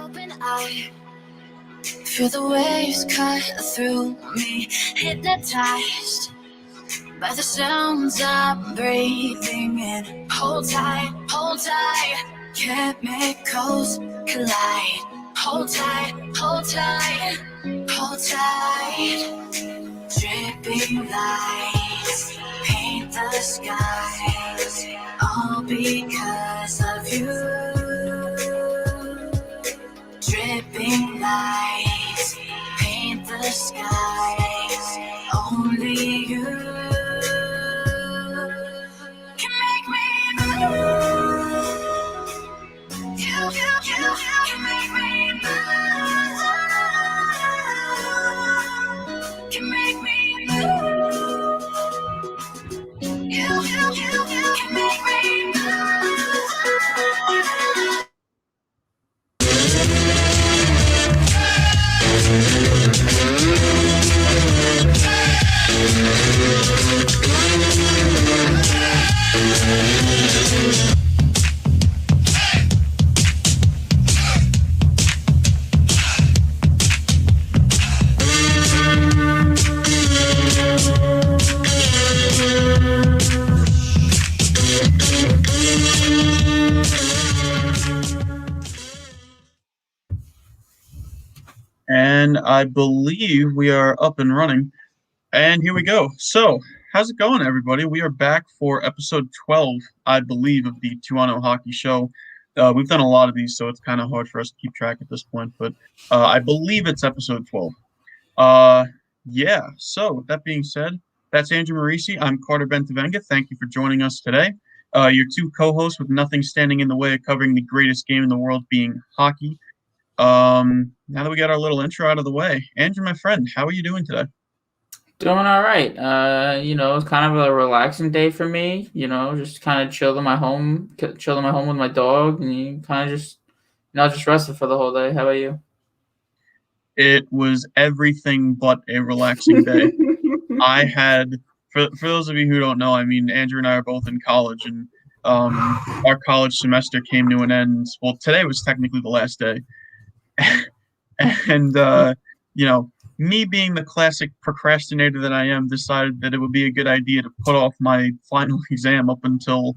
open eye, feel the waves cut through me, hypnotized by the sounds I'm breathing in. Hold tight, chemicals collide. Hold tight, hold tight. Dripping lights paint the skies, all because of you. Dripping lights paint the skies, only you can make me move. You can make me move. Can make me move. You can make me move. And I believe we are up and running. And here we go. So, how's it going, everybody? We are back for episode 12, I believe, of the 2-on-0 Hockey Show. We've done a lot of these, so it's kind of hard for us to keep track at this point, but I believe it's episode 12. So with that being said, that's Andrew Marisi. I'm Carter Bentavenga. Thank you for joining us today. Your two co-hosts with nothing standing in the way of covering the greatest game in the world, being hockey. Now that we got our little intro out of the way, Andrew, my friend, how are you doing today? Doing all right. It's kind of a relaxing day for me. Just kind of chilled in my home with my dog, and kind of just rested for the whole day. How about you? It was everything but a relaxing day. I had, for those of you who don't know, I mean, Andrew and I are both in college, and our college semester came to an end. Well, today was technically the last day. And, me being the classic procrastinator that I am, decided that it would be a good idea to put off my final exam up until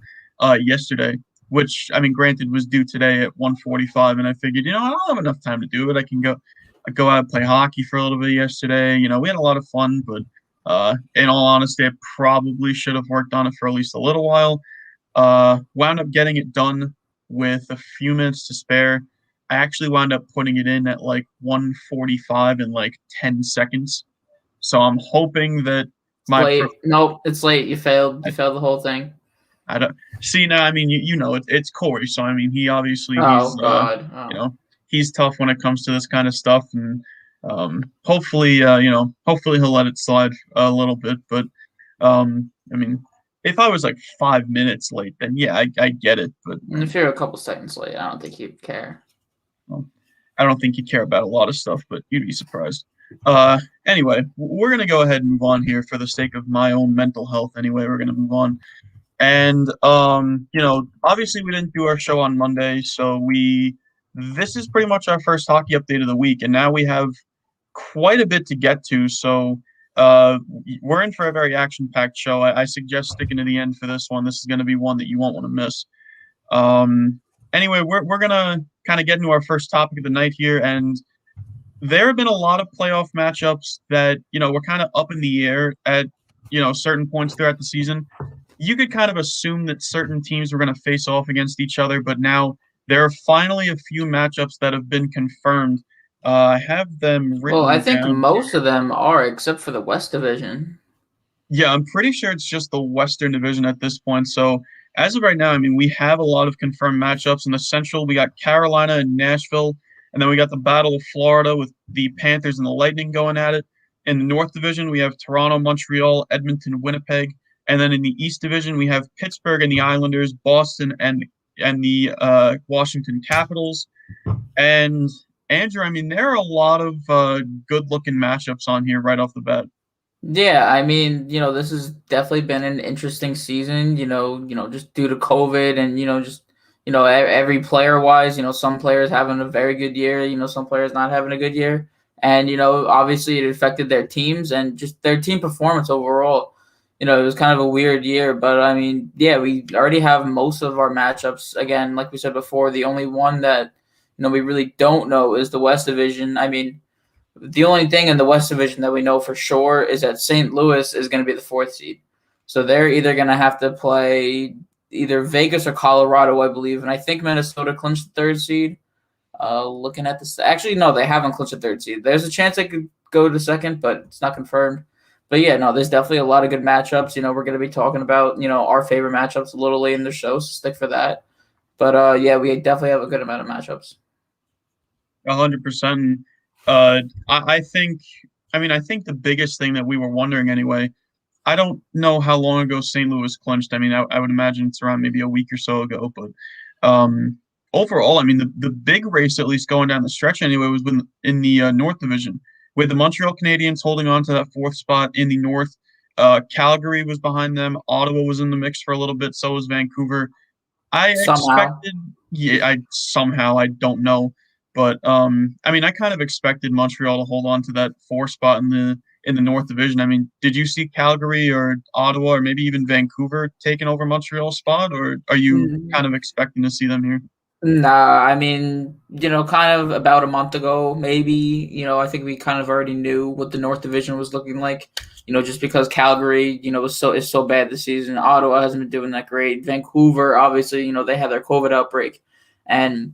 yesterday, which, I mean, granted, was due today at 1:45, and I figured, I don't have enough time to do it. I can go out and play hockey for a little bit yesterday. We had a lot of fun, but in all honesty, I probably should have worked on it for at least a little while. Wound up getting it done with a few minutes to spare. I actually wound up putting it in at like 1:45 in like 10 seconds. So I'm hoping that Nope, it's late. You failed. You failed the whole thing. I don't see now. I mean, it's Corey, so I mean, he obviously he's tough when it comes to this kind of stuff, and hopefully he'll let it slide a little bit. But I mean, if I was like 5 minutes late, then yeah, I get it. But if you're a couple seconds late, I don't think he'd care. I don't think he'd care about a lot of stuff, but you'd be surprised. Anyway, we're going to go ahead and move on here for the sake of my own mental health. Anyway, we're going to move on. And, obviously we didn't do our show on Monday, so this is pretty much our first hockey update of the week. And now we have quite a bit to get to. So we're in for a very action-packed show. I suggest sticking to the end for this one. This is going to be one that you won't want to miss. Anyway, we're going to kind of get into our first topic of the night here, and there have been a lot of playoff matchups that, were kind of up in the air at, certain points throughout the season. You could kind of assume that certain teams were going to face off against each other, but now there are finally a few matchups that have been confirmed. I have them written Well, I think down most here. of them are, except for the West Division. Yeah, I'm pretty sure it's just the Western Division at this point. So as of right now, I mean, we have a lot of confirmed matchups. In the Central, we got Carolina and Nashville, and then we got the Battle of Florida with the Panthers and the Lightning going at it. In the North Division, we have Toronto, Montreal, Edmonton, Winnipeg. And then in the East Division, we have Pittsburgh and the Islanders, Boston and the Washington Capitals. And Andrew, I mean, there are a lot of good-looking matchups on here right off the bat. Yeah, I mean, this has definitely been an interesting season, just due to COVID and, just every player wise, some players having a very good year, some players not having a good year. And, obviously it affected their teams and just their team performance overall. It was kind of a weird year, but I mean, yeah, we already have most of our matchups. Again, like we said before, the only one that, we really don't know is the West Division. I mean, the only thing in the West Division that we know for sure is that St. Louis is going to be the 4th seed. So they're either going to have to play either Vegas or Colorado, I believe. And I think Minnesota clinched the 3rd seed. Looking at this, actually, no, they haven't clinched the 3rd seed. There's a chance they could go to 2nd, but it's not confirmed. But yeah, no, there's definitely a lot of good matchups. We're going to be talking about, our favorite matchups a little late in the show, so stick for that. But yeah, we definitely have a good amount of matchups. 100%. I think the biggest thing that we were wondering anyway, I don't know how long ago St. Louis clinched. I mean, I would imagine it's around maybe a week or so ago, but overall, I mean, the big race, at least going down the stretch anyway, was in the North Division, with the Montreal Canadiens holding on to that 4th spot in the North. Calgary was behind them. Ottawa was in the mix for a little bit. So was Vancouver. I don't know. But I mean, I kind of expected Montreal to hold on to that 4th spot in the North Division. I mean, did you see Calgary or Ottawa or maybe even Vancouver taking over Montreal's spot, or are you kind of expecting to see them here? Nah, I mean, kind of about a month ago, maybe, I think we kind of already knew what the North Division was looking like, just because Calgary, is so bad this season. Ottawa hasn't been doing that great. Vancouver, obviously, they had their COVID outbreak and,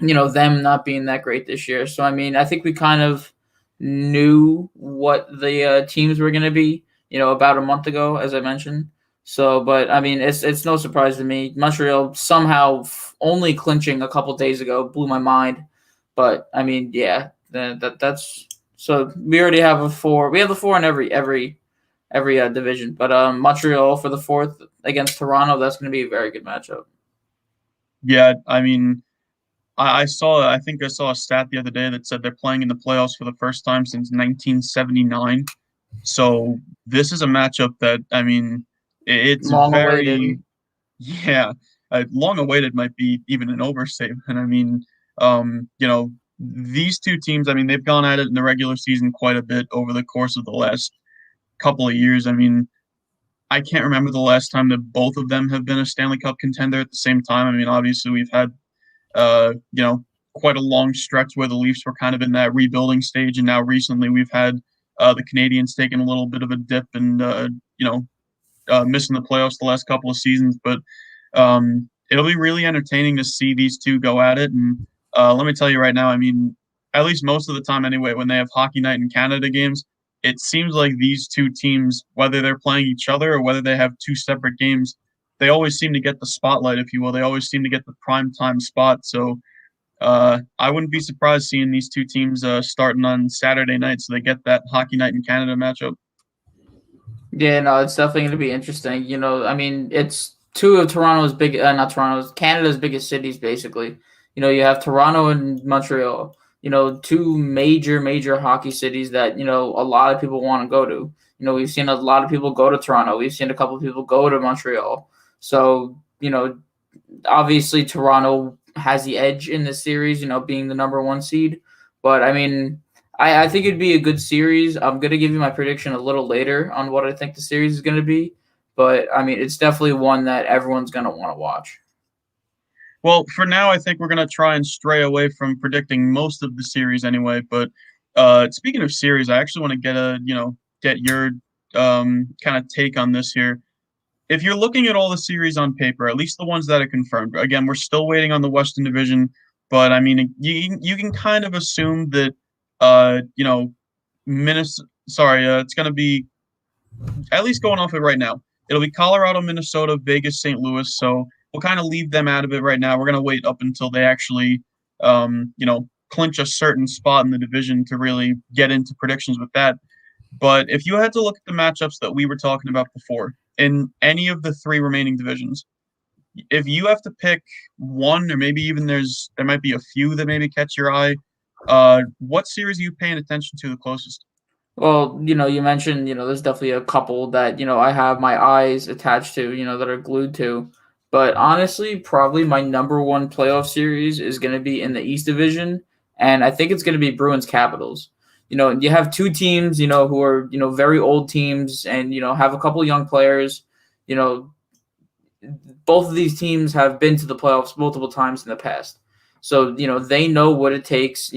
them not being that great this year. So, I mean, I think we kind of knew what the teams were going to be, about a month ago, as I mentioned. So, but I mean, it's no surprise to me. Montreal somehow only clinching a couple days ago blew my mind. But I mean, yeah, that's so we already have a 4. We have a 4 in every division. But Montreal for the 4th against Toronto, that's going to be a very good matchup. Yeah, I mean, I think I saw a stat the other day that said they're playing in the playoffs for the first time since 1979. So this is a matchup that, I mean, it's Long very, awaited. yeah, long awaited might be even an overstatement. I mean, these two teams, I mean, they've gone at it in the regular season quite a bit over the course of the last couple of years. I mean, I can't remember the last time that both of them have been a Stanley Cup contender at the same time. I mean, obviously we've had, quite a long stretch where the Leafs were kind of in that rebuilding stage, and now recently we've had the Canadiens taking a little bit of a dip and missing the playoffs the last couple of seasons. But it'll be really entertaining to see these two go at it. And let me tell you right now, I mean, at least most of the time anyway, when they have Hockey Night in Canada games, it seems like these two teams, whether they're playing each other or whether they have two separate games, they always seem to get the spotlight, if you will. They always seem to get the prime time spot. So I wouldn't be surprised seeing these two teams starting on Saturday night, so they get that Hockey Night in Canada matchup. Yeah, no, it's definitely going to be interesting. I mean, it's two of Toronto's not Toronto's, Canada's biggest cities, basically. You have Toronto and Montreal, two major hockey cities that, a lot of people want to go to. We've seen a lot of people go to Toronto. We've seen a couple of people go to Montreal. So, obviously Toronto has the edge in this series, being the number 1 seed. But, I mean, I think it'd be a good series. I'm going to give you my prediction a little later on what I think the series is going to be. But, I mean, it's definitely one that everyone's going to want to watch. Well, for now, I think we're going to try and stray away from predicting most of the series anyway. But speaking of series, I actually want to get your kind of take on this here. If you're looking at all the series on paper, at least the ones that are confirmed, again, we're still waiting on the Western Division, but I mean, you can kind of assume that, it's going to be, at least going off it right now, it'll be Colorado, Minnesota, Vegas, St. Louis. So we'll kind of leave them out of it right now. We're going to wait up until they actually, clinch a certain spot in the division to really get into predictions with that. But if you had to look at the matchups that we were talking about before, in any of the 3 remaining divisions, if you have to pick one, or maybe even there might be a few that maybe catch your eye, what series are you paying attention to the closest? Well, you mentioned, there's definitely a couple that, I have my eyes attached to, that are glued to. But honestly, probably my number one playoff series is going to be in the East Division, and I think it's going to be Bruins Capitals. You have two teams, who are, very old teams and, have a couple young players. You know, both of these teams have been to the playoffs multiple times in the past. So, they know what it takes.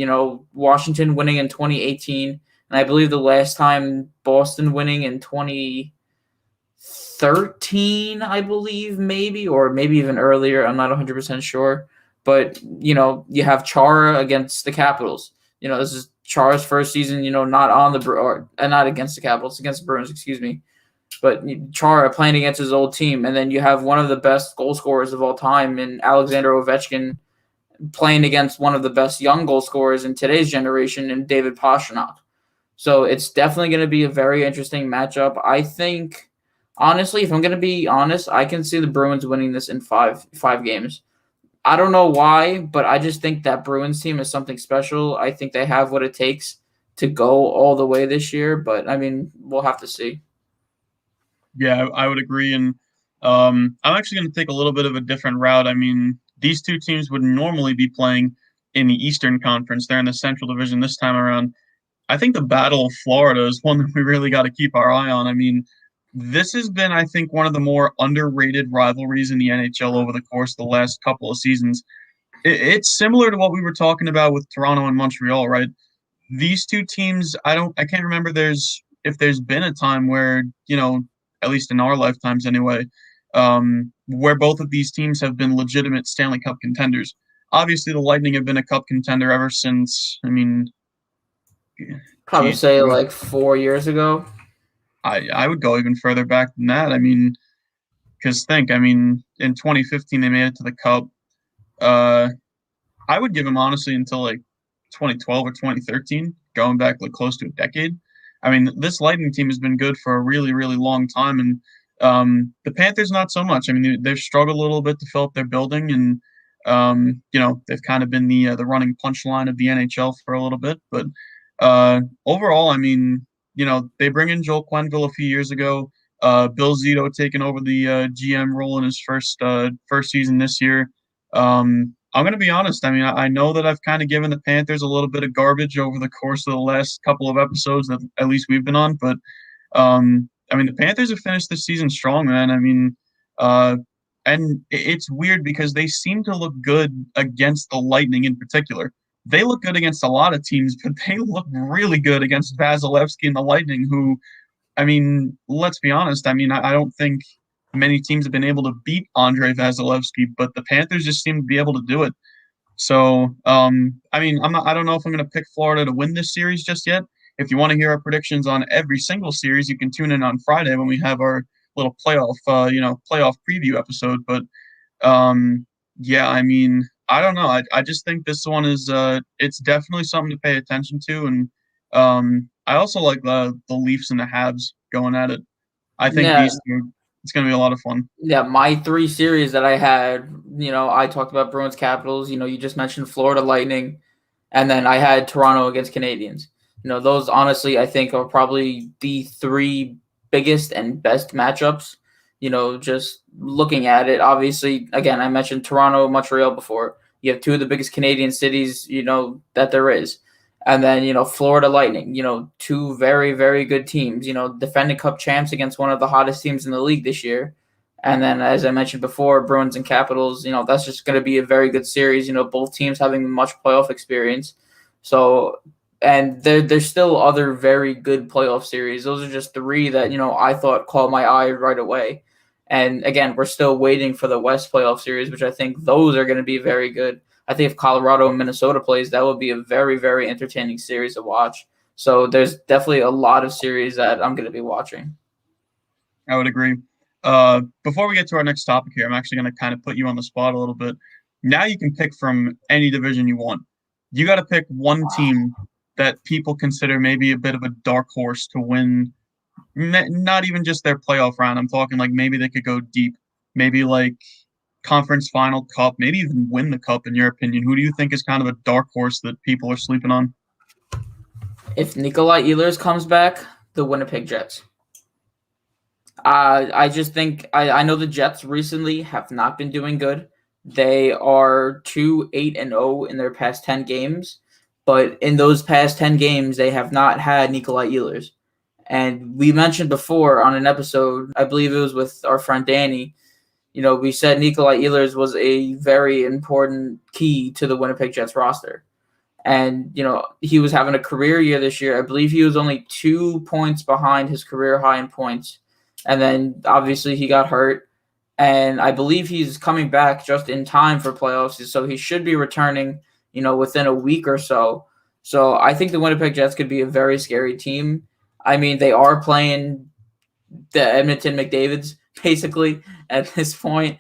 Washington winning in 2018, and I believe the last time Boston winning in 2013, I believe, maybe, or maybe even earlier. I'm not 100% sure. But, you have Chara against the Capitals. This is Chara's first season, not on the or not against the Capitals, against the Bruins, excuse me. But Chara playing against his old team, and then you have one of the best goal scorers of all time in Alexander Ovechkin playing against one of the best young goal scorers in today's generation in David Pastrnak. So it's definitely going to be a very interesting matchup. I think, honestly, if I'm going to be honest, I can see the Bruins winning this in five games. I don't know why, but I just think that Bruins team is something special. I think they have what it takes to go all the way this year, but I mean, we'll have to see. Yeah, I would agree. And I'm actually going to take a little bit of a different route. I mean, these two teams would normally be playing in the Eastern Conference. They're in the Central Division this time around. I think the Battle of Florida is one that we really got to keep our eye on. I mean, this has been, I think, one of the more underrated rivalries in the NHL over the course of the last couple of seasons. It's similar to what we were talking about with Toronto and Montreal, right? These two teams, I can't remember if there's been a time where, at least in our lifetimes anyway, where both of these teams have been legitimate Stanley Cup contenders. Obviously, the Lightning have been a Cup contender ever since, Probably say like 4 years ago. I would go even further back than that. I mean, because in 2015 they made it to the Cup. I would give them honestly until like 2012 or 2013, going back like close to a decade. I mean, this Lightning team has been good for a really, really long time, and the Panthers not so much. I mean, they've struggled a little bit to fill up their building, and they've kind of been the running punchline of the NHL for a little bit. But overall, I mean, they bring in Joel Quenneville a few years ago. Bill Zito taking over the GM role in his first season this year. I'm going to be honest. I mean, I know that I've kind of given the Panthers a little bit of garbage over the course of the last couple of episodes that at least we've been on, but the Panthers have finished this season strong, man. I mean, and it's weird because they seem to look good against the Lightning in particular. They look good against a lot of teams, but they look really good against Vasilevsky and the Lightning, who, I mean, let's be honest. I mean, I don't think many teams have been able to beat Andrei Vasilevsky, but the Panthers just seem to be able to do it. So, I don't know if I'm going to pick Florida to win this series just yet. If you want to hear our predictions on every single series, you can tune in on Friday when we have our little playoff preview episode. But, yeah, I mean, I don't know. I just think this one is, it's definitely something to pay attention to. And I also like the Leafs and the Habs going at it. I think these two, it's going to be a lot of fun. Yeah, my 3 series that I had, I talked about Bruins Capitals. You just mentioned Florida Lightning, and then I had Toronto against Canadiens. Those honestly, I think, are probably the 3 biggest and best matchups. Just looking at it, obviously, again, I mentioned Toronto, Montreal before. You have 2 of the biggest Canadian cities, that there is. And then, Florida Lightning, 2 very, very good teams, defending Cup champs against one of the hottest teams in the league this year. And then, as I mentioned before, Bruins and Capitals, that's just going to be a very good series, both teams having much playoff experience. So, and there's still other very good playoff series. Those are just 3 that, I thought caught my eye right away. And again, we're still waiting for the West playoff series, which I think those are going to be very good. I think if Colorado and Minnesota plays, that would be a very, very entertaining series to watch. So there's definitely a lot of series that I'm going to be watching. I would agree. Before we get to our next topic here, I'm actually going to kind of put you on the spot a little bit. Now you can pick from any division you want. You got to pick one team that people consider maybe a bit of a dark horse to win, not even just their playoff round. I'm talking like maybe they could go deep, maybe like conference final, cup, maybe even win the cup, in your opinion. Who do you think is kind of a dark horse that people are sleeping on? If Nikolai Ehlers comes back, the Winnipeg Jets. I just think I know the Jets recently have not been doing good. They are 2-8-0 in their past 10 games, but in those past 10 games, they have not had Nikolai Ehlers. And we mentioned before on an episode, I believe it was with our friend Danny, we said Nikolai Ehlers was a very important key to the Winnipeg Jets roster. And, he was having a career year this year. I believe he was only 2 points behind his career high in points. And then obviously he got hurt. And I believe he's coming back just in time for playoffs. So he should be returning, within a week or so. So I think the Winnipeg Jets could be a very scary team. I mean, they are playing the Edmonton McDavids, basically, at this point.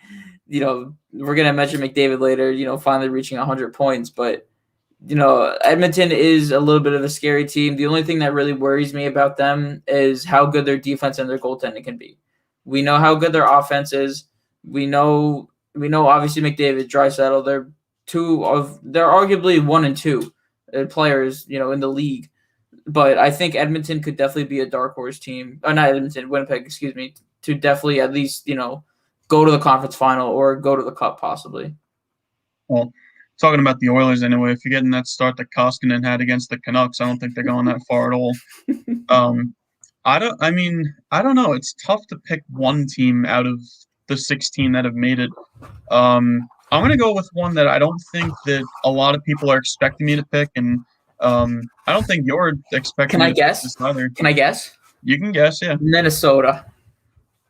We're going to mention McDavid later, finally reaching 100 points. But Edmonton is a little bit of a scary team. The only thing that really worries me about them is how good their defense and their goaltending can be. We know how good their offense is. We know obviously McDavid, Draisaitl, they're arguably 1 and 2 players, in the league. But I think Edmonton could definitely be a dark horse team. Or not Edmonton, Winnipeg, excuse me, to definitely at least, go to the conference final or go to the cup possibly. Well, talking about the Oilers anyway, if you're getting that start that Koskinen had against the Canucks, I don't think they're going that far at all. I don't know. It's tough to pick one team out of the 16 that have made it. I'm going to go with one that I don't think that a lot of people are expecting me to pick, and I don't think you're expecting Can I me to guess? pick this either. Can I guess? You can guess, yeah. Minnesota.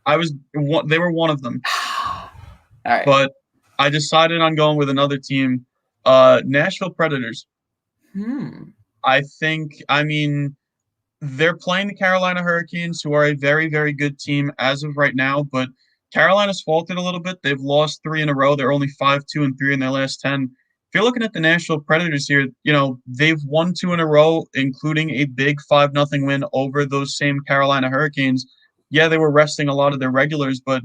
They were one of them. All right. But I decided on going with another team, Nashville Predators. They're playing the Carolina Hurricanes, who are a very, very good team as of right now, but Carolina's faltered a little bit. They've lost 3 in a row. They're only 5-2-3 in their last 10. If you're looking at the Nashville Predators here, they've won 2 in a row, including a big 5-0 win over those same Carolina Hurricanes. Yeah, they were resting a lot of their regulars, but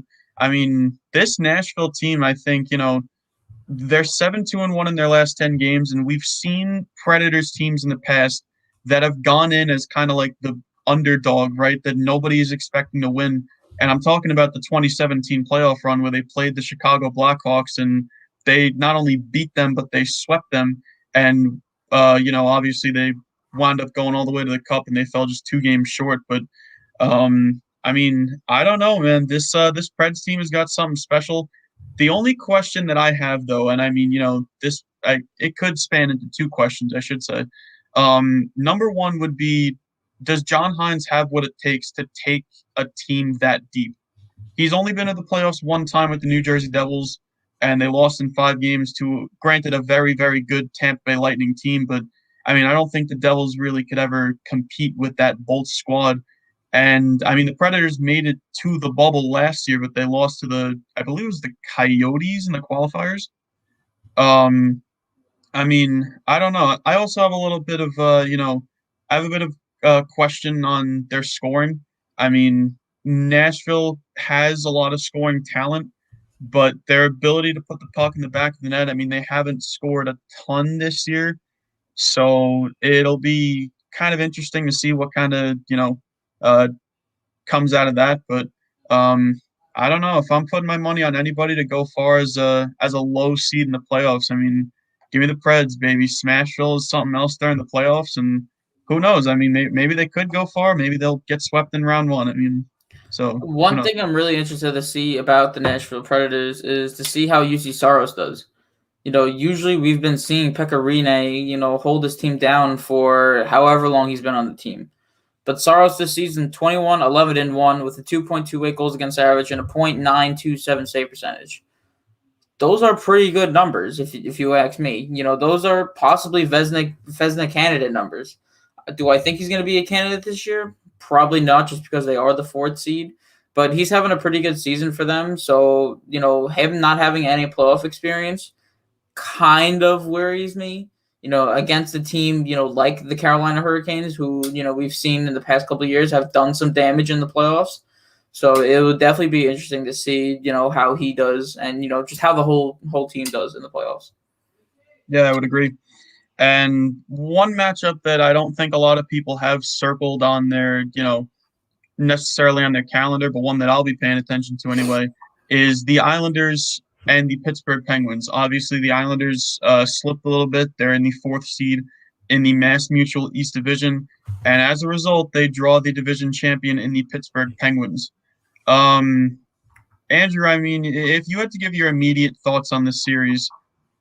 this Nashville team, I think, they're 7-2-1 in their last 10 games, and we've seen Predators teams in the past that have gone in as kind of like the underdog, right? That nobody is expecting to win. And I'm talking about the 2017 playoff run where they played the Chicago Blackhawks and they not only beat them, but they swept them. And, obviously they wound up going all the way to the cup and they fell just 2 games short. But, I don't know, man. This Preds team has got something special. The only question that I have, though, and it could span into 2 questions, I should say. Number one would be, does John Hynes have what it takes to take a team that deep? He's only been in the playoffs 1 time with the New Jersey Devils, and they lost in 5 games to, granted, a very, very good Tampa Bay Lightning team. But, I don't think the Devils really could ever compete with that Bolts squad. And, the Predators made it to the bubble last year, but they lost to I believe it was the Coyotes in the qualifiers. I don't know. I also have a little bit of, I have a bit of question on their scoring. Nashville has a lot of scoring talent, but their ability to put the puck in the back of the net, they haven't scored a ton this year. So it'll be kind of interesting to see what kind of, comes out of that. But I don't know if I'm putting my money on anybody to go far as a low seed in the playoffs. Give me the Preds, baby. Smashville is something else during the playoffs, and who knows? Maybe they could go far. Maybe they'll get swept in round 1. So one thing I'm really interested to see about the Nashville Predators is to see how UC Saros does. Usually we've been seeing Pekka Rinne, hold his team down for however long he's been on the team. But Saros this season, 21, 11, and 1 with a 2.28 goals against average and a .927 save percentage. Those are pretty good numbers, if you ask me. Those are possibly Vezina candidate numbers. Do I think he's going to be a candidate this year? Probably not, just because they are the 4th seed. But he's having a pretty good season for them. So, him not having any playoff experience kind of worries me. Against a team, like the Carolina Hurricanes, who, we've seen in the past couple of years have done some damage in the playoffs. So it would definitely be interesting to see, how he does and, just how the whole team does in the playoffs. Yeah, I would agree. And one matchup that I don't think a lot of people have circled on their, necessarily on their calendar, but one that I'll be paying attention to anyway, is the Islanders and the Pittsburgh Penguins. Obviously, the Islanders slipped a little bit. They're in the 4th seed in the Mass Mutual East Division, and as a result, they draw the division champion in the Pittsburgh Penguins. Andrew, I mean, if you had to give your immediate thoughts on this series,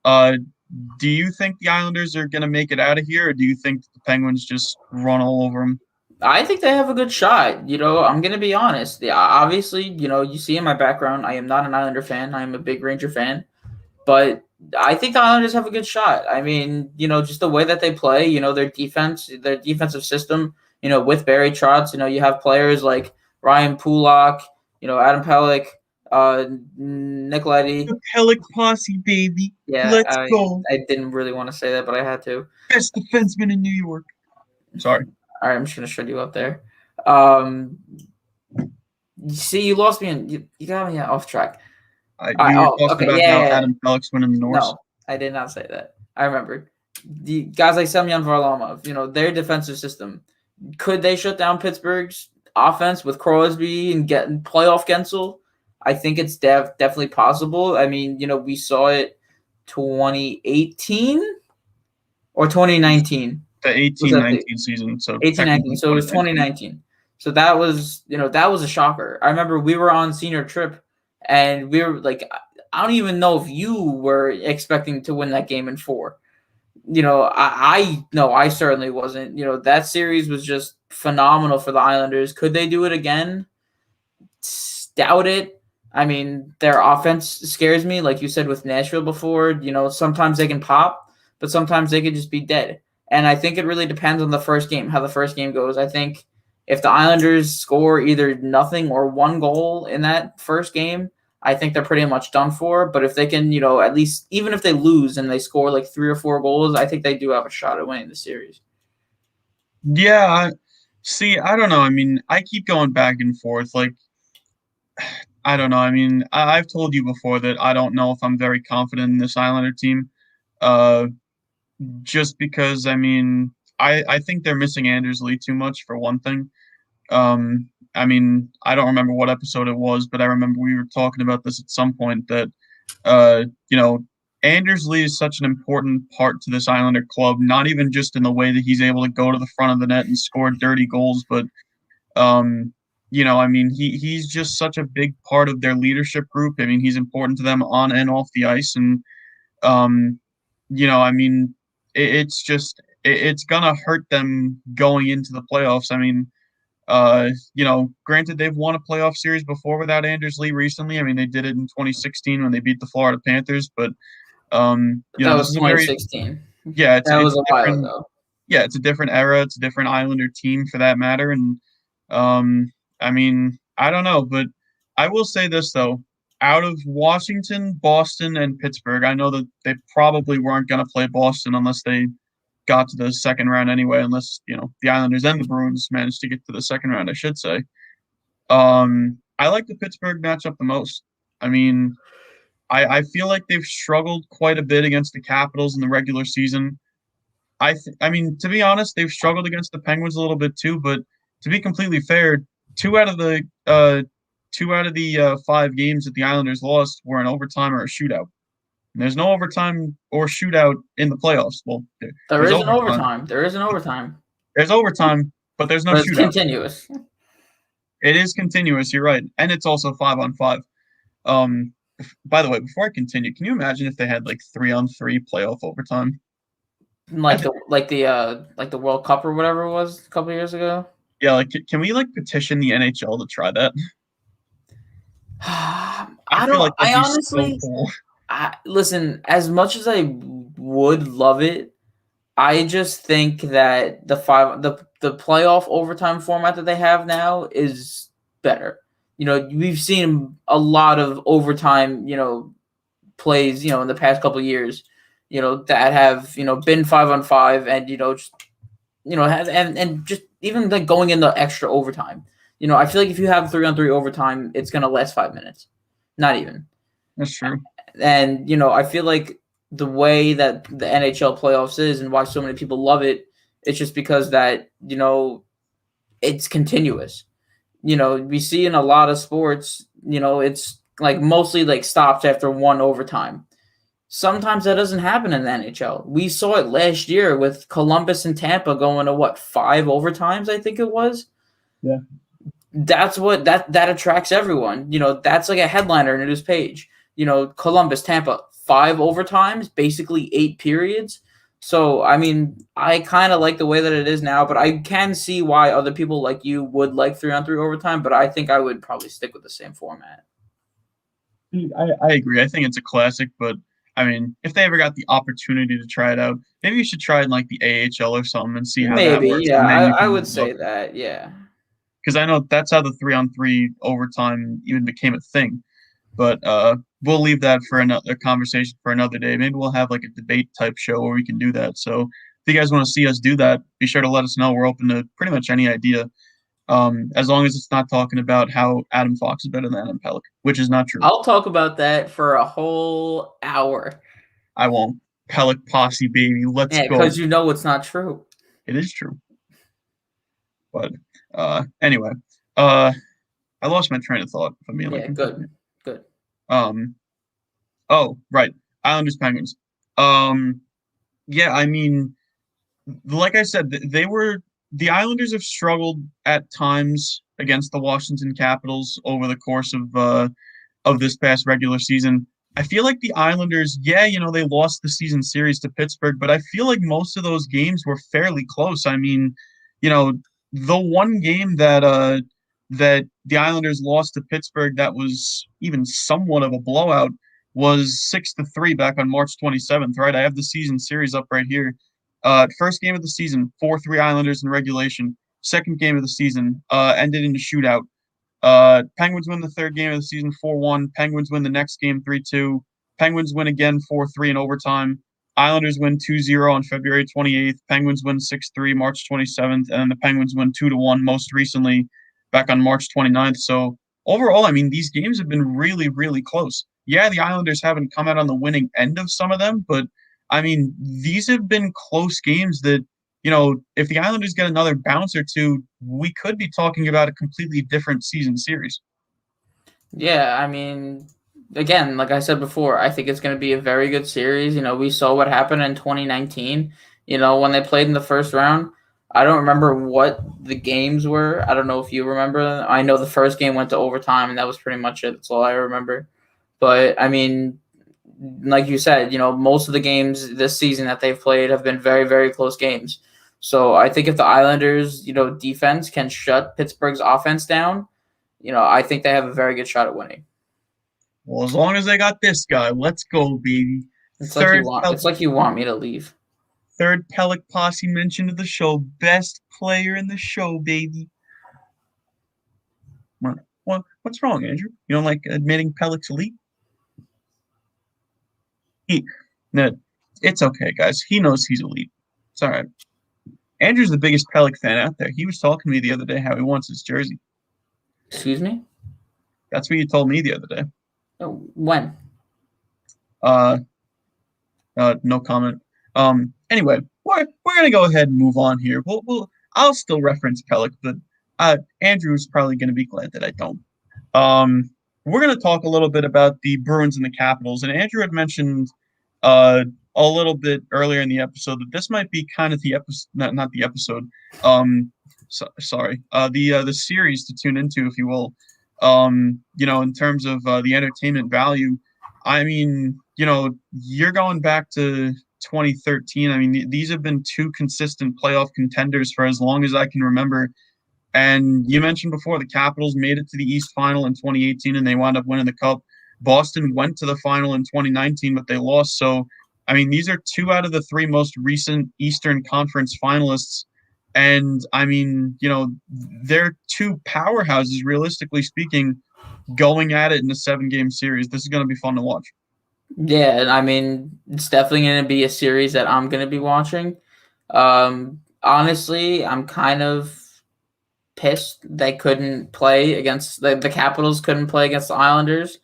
do you think the Islanders are going to make it out of here, or do you think the Penguins just run all over them? I think they have a good shot. You know, I'm going to be honest. Yeah, obviously, you know, you see in my background, I am not an Islander fan. I am a big Ranger fan. But I think the Islanders have a good shot. I mean, you know, just the way that they play, you know, their defensive system, you know, with Barry Trotz, you know, you have players like Ryan Pulak, you know, Adam Pelech, Nick Leddy. The Pelech posse, baby. Yeah, Let's go. I didn't really want to say that, but I had to. Best defenseman in New York. Sorry. All right, I'm just going to shut you up there. You see, you lost me, and you got me off track. We were talking about how Adam Pelech's winning the North. No, I did not say that. I remembered. The guys like Semyon Varlamov, you know, their defensive system. Could they shut down Pittsburgh's offense with Crosby and get playoff Gensel? I think it's definitely possible. I mean, you know, we saw it 2018 or 2019. The 18-19 season. So 18-19. So it was 2019. So that was, you know, that was a shocker. I remember we were on senior trip and we were like, I don't even know if you were expecting to win that game in 4. You know, I certainly wasn't. You know, that series was just phenomenal for the Islanders. Could they do it again? Doubt it. I mean, their offense scares me, like you said with Nashville before. You know, sometimes they can pop, but sometimes they could just be dead. And I think it really depends on the first game, how the first game goes. I think if the Islanders score either nothing or 1 goal in that first game, I think they're pretty much done for. But if they can, you know, at least even if they lose and they score like 3 or 4 goals, I think they do have a shot at winning the series. Yeah, I don't know. I mean, I keep going back and forth. Like, I don't know. I mean, I've told you before that I don't know if I'm very confident in this Islander team. Just because, I mean, I think they're missing Anders Lee too much, for one thing. I mean, I don't remember what episode it was, but I remember we were talking about this at some point that, you know, Anders Lee is such an important part to this Islander club, not even just in the way that he's able to go to the front of the net and score dirty goals, but, you know, I mean, he's just such a big part of their leadership group. I mean, he's important to them on and off the ice. And, you know, I mean, it's going to hurt them going into the playoffs. I mean, you know, granted, they've won a playoff series before without Anders Lee recently. I mean, they did it in 2016 when they beat the Florida Panthers, but, you know, that was 2016. Yeah, that was a while ago. Yeah, it's a different era. It's a different Islander team for that matter. And, I mean, I don't know, but I will say this, though. Out of Washington, Boston, and Pittsburgh, I know that they probably weren't going to play Boston unless they got to the second round anyway, unless, you know, the Islanders and the Bruins managed to get to the second round, I should say. I like the Pittsburgh matchup the most. I mean, I feel like they've struggled quite a bit against the Capitals in the regular season. I mean, to be honest, they've struggled against the Penguins a little bit too, but to be completely fair, 2 out of the 5 games that the Islanders lost were in overtime or a shootout. And there's no overtime or shootout in the playoffs. Well, there is an overtime. There is an overtime. There's overtime, but there's no shootout. It's continuous. It is continuous. You're right, and it's also 5-on-5. By the way, before I continue, can you imagine if they had like 3-on-3 playoff overtime? Like the World Cup or whatever it was a couple of years ago. Yeah, like can we like petition the NHL to try that? I honestly, so cool. Listen, as much as I would love it, I just think that the playoff overtime format that they have now is better. You know, we've seen a lot of overtime, you know, plays, you know, in the past couple of years, you know, that have, you know, been 5-on-5 and, you know, just, you know, and just even like going into extra overtime. You know, I feel like if you have 3-on-3 overtime, it's going to last 5 minutes. Not even. That's true. And, you know, I feel like the way that the NHL playoffs is and why so many people love it, it's just because that, you know, it's continuous. we see in a lot of sports, it's like mostly like stops after one overtime. Sometimes that doesn't happen in the NHL. We saw it last year with Columbus and Tampa going to 5 overtimes, I think it was. Yeah. That's what that attracts everyone. That's like a headliner in a news page. Columbus, Tampa, 5 overtimes, basically 8 periods. So, I mean, I kind of like the way that it is now, but I can see why other people like you would like 3-on-3 overtime, but I think I would probably stick with the same format. I agree. I think it's a classic, but I mean, if they ever got the opportunity to try it out, maybe you should try it in like the AHL or something and see how that Maybe, works. yeah, And then you I can would move say up. that, yeah. Because I know that's how the 3-on-3 overtime even became a thing. But we'll leave that for another conversation for another day. Maybe we'll have like a debate type show where we can do that. So if you guys want to see us do that, be sure to let us know. We're open to pretty much any idea, as long as it's not talking about how Adam Fox is better than Adam Pelech, which is not true. I'll talk about that for a whole hour. I won't. Pelech posse, baby. Let's Yeah, go. because it's not true. It is true. But anyway, I lost my train of thought. If I'm being Yeah, good. Oh, right. Islanders Penguins. Yeah, I mean, like I said, the Islanders have struggled at times against the Washington Capitals over the course of this past regular season. I feel like the Islanders, yeah, they lost the season series to Pittsburgh, but I feel like most of those games were fairly close. I mean, the one game that the Islanders lost to Pittsburgh that was even somewhat of a blowout was 6-3 back on March 27th, right? I have the season series up right here. First game of the season, 4-3 Islanders in regulation. Second game of the season, ended in a shootout. Penguins win the third game of the season 4-1. Penguins win the next game 3-2. Penguins win again 4-3 in overtime. Islanders win 2-0 on February 28th. Penguins win 6-3 March 27th. And then the Penguins win 2-1 most recently back on March 29th. So overall, I mean, these games have been really, really close. Yeah, the Islanders haven't come out on the winning end of some of them, but I mean, these have been close games that, if the Islanders get another bounce or two, we could be talking about a completely different season series. Yeah, I mean, again, like I said before, I think it's going to be a very good series. We saw what happened in 2019, when they played in the first round. I don't remember what the games were. I don't know if you remember. I know the first game went to overtime, and that was pretty much it. That's all I remember. But, I mean, like you said, most of the games this season that they've played have been very, very close games. So I think if the Islanders, defense can shut Pittsburgh's offense down, I think they have a very good shot at winning. Well, as long as they got this guy, let's go, baby. It's like you want me to leave. Third Pelech posse mentioned of the show, best player in the show, baby. What's wrong, Andrew? You don't like admitting Pelech's elite? No, it's okay, guys. He knows he's elite. It's all right. Andrew's the biggest Pelech fan out there. He was talking to me the other day how he wants his jersey. Excuse me? That's what you told me the other day. Oh, when? No comment. Anyway, we're gonna go ahead and move on here. I'll still reference Pelech, but Andrew's probably gonna be glad that I don't. We're gonna talk a little bit about the Bruins and the Capitals, and Andrew had mentioned a little bit earlier in the episode that this might be kind of the episode, not the episode. Sorry. The series to tune into, if you will. In terms of the entertainment value, I mean, you're going back to 2013. I mean, these have been two consistent playoff contenders for as long as I can remember. And you mentioned before the Capitals made it to the East Final in 2018 and they wound up winning the Cup. Boston went to the final in 2019, but they lost. So, I mean, these are 2 out of the 3 most recent Eastern Conference finalists. And, I mean, they're 2 powerhouses, realistically speaking, going at it in a 7-game series. This is going to be fun to watch. Yeah, I mean, it's definitely going to be a series that I'm going to be watching. Honestly, I'm kind of pissed they couldn't play against the Capitals couldn't play against the Islanders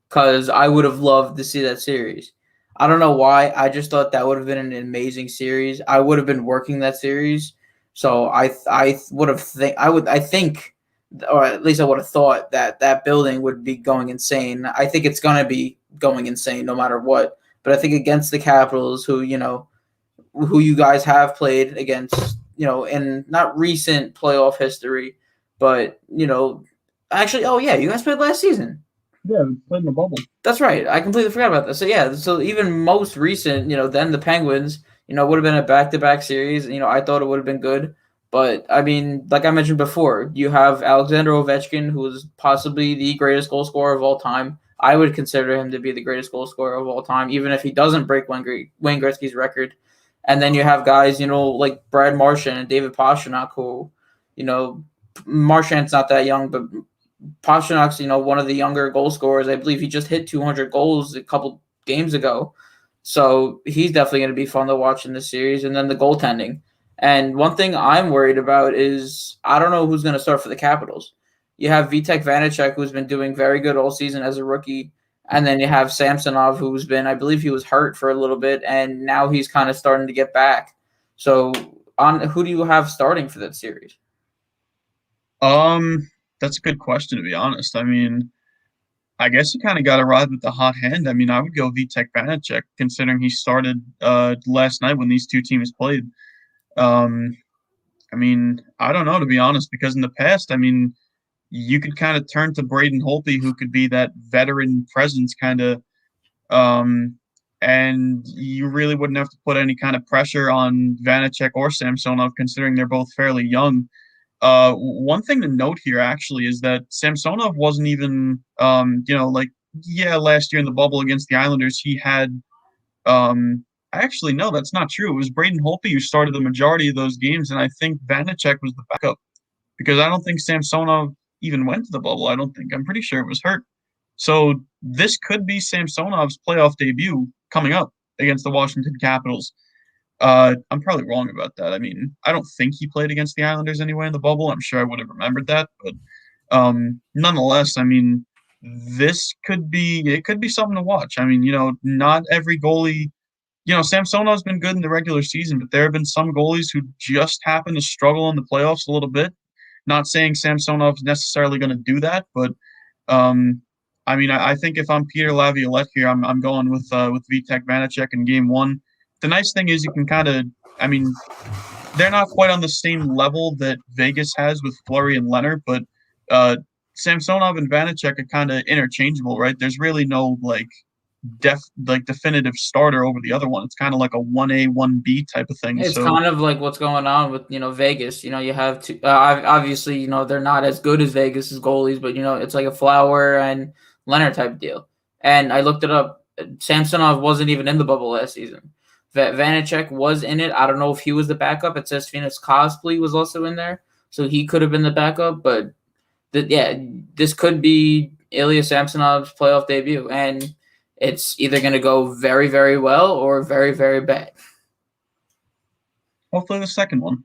because I would have loved to see that series. I don't know why. I just thought that would have been an amazing series. I would have been working that series, so I think or at least I would have thought that building would be going insane. I think it's going to be going insane no matter what. But I think against the Capitals, who you guys have played against, in not recent playoff history, but actually, oh yeah, you guys played last season. Yeah, we played in the bubble. That's right. I completely forgot about that. So yeah, so even most recent, then the Penguins, would have been a back-to-back series. I thought it would have been good. But I mean, like I mentioned before, you have Alexander Ovechkin, who is possibly the greatest goal scorer of all time. I would consider him to be the greatest goal scorer of all time, even if he doesn't break Wayne Gretzky's record. And then you have guys, like Brad Marchand and David Pastrnak, who, Marchand's not that young, but Pastrnak's, one of the younger goal scorers. I believe he just hit 200 goals a couple games ago. So he's definitely going to be fun to watch in this series. And then the goaltending. And one thing I'm worried about is I don't know who's going to start for the Capitals. You have Vitek Vanacek, who's been doing very good all season as a rookie. And then you have Samsonov, who's been, I believe he was hurt for a little bit, and now he's kind of starting to get back. So who do you have starting for that series? That's a good question, to be honest. I mean, I guess you kind of got to ride with the hot hand. I mean, I would go Vitek Vanacek, considering he started last night when these two teams played. I mean, I don't know, to be honest, because in the past, I mean, you could kind of turn to Braden Holtby, who could be that veteran presence kind of, and you really wouldn't have to put any kind of pressure on Vanacek or Samsonov, considering they're both fairly young. One thing to note here actually is that Samsonov wasn't even, last year in the bubble against the Islanders, he had, actually, no, that's not true. It was Braden Holtby who started the majority of those games, and I think Vanacek was the backup because I don't think Samsonov even went to the bubble. I don't think. I'm pretty sure it was hurt. So this could be Samsonov's playoff debut coming up against the Washington Capitals. I'm probably wrong about that. I mean, I don't think he played against the Islanders anyway in the bubble. I'm sure I would have remembered that, but nonetheless, I mean, it could be something to watch. I mean, not every goalie. Samsonov's been good in the regular season, but there have been some goalies who just happen to struggle in the playoffs a little bit. Not saying Samsonov's necessarily going to do that, but I mean, I think if I'm Peter Laviolette here, I'm going with Vitek Vanacek in Game 1. The nice thing is you can kind of, I mean, they're not quite on the same level that Vegas has with Fleury and Leonard, but Samsonov and Vanacek are kind of interchangeable, right? There's really no definitive starter over the other one. It's kind of like a 1A, 1B type of thing. It's kind of like what's going on with, Vegas. You have to, obviously, they're not as good as Vegas as goalies, but, it's like a Flower and Leonard type deal. And I looked it up. Samsonov wasn't even in the bubble last season. Vanacek was in it. I don't know if he was the backup. It says Phoenix Cosplay was also in there, so he could have been the backup. But, this could be Ilya Samsonov's playoff debut, and it's either going to go very, very well or very, very bad. Hopefully the second one,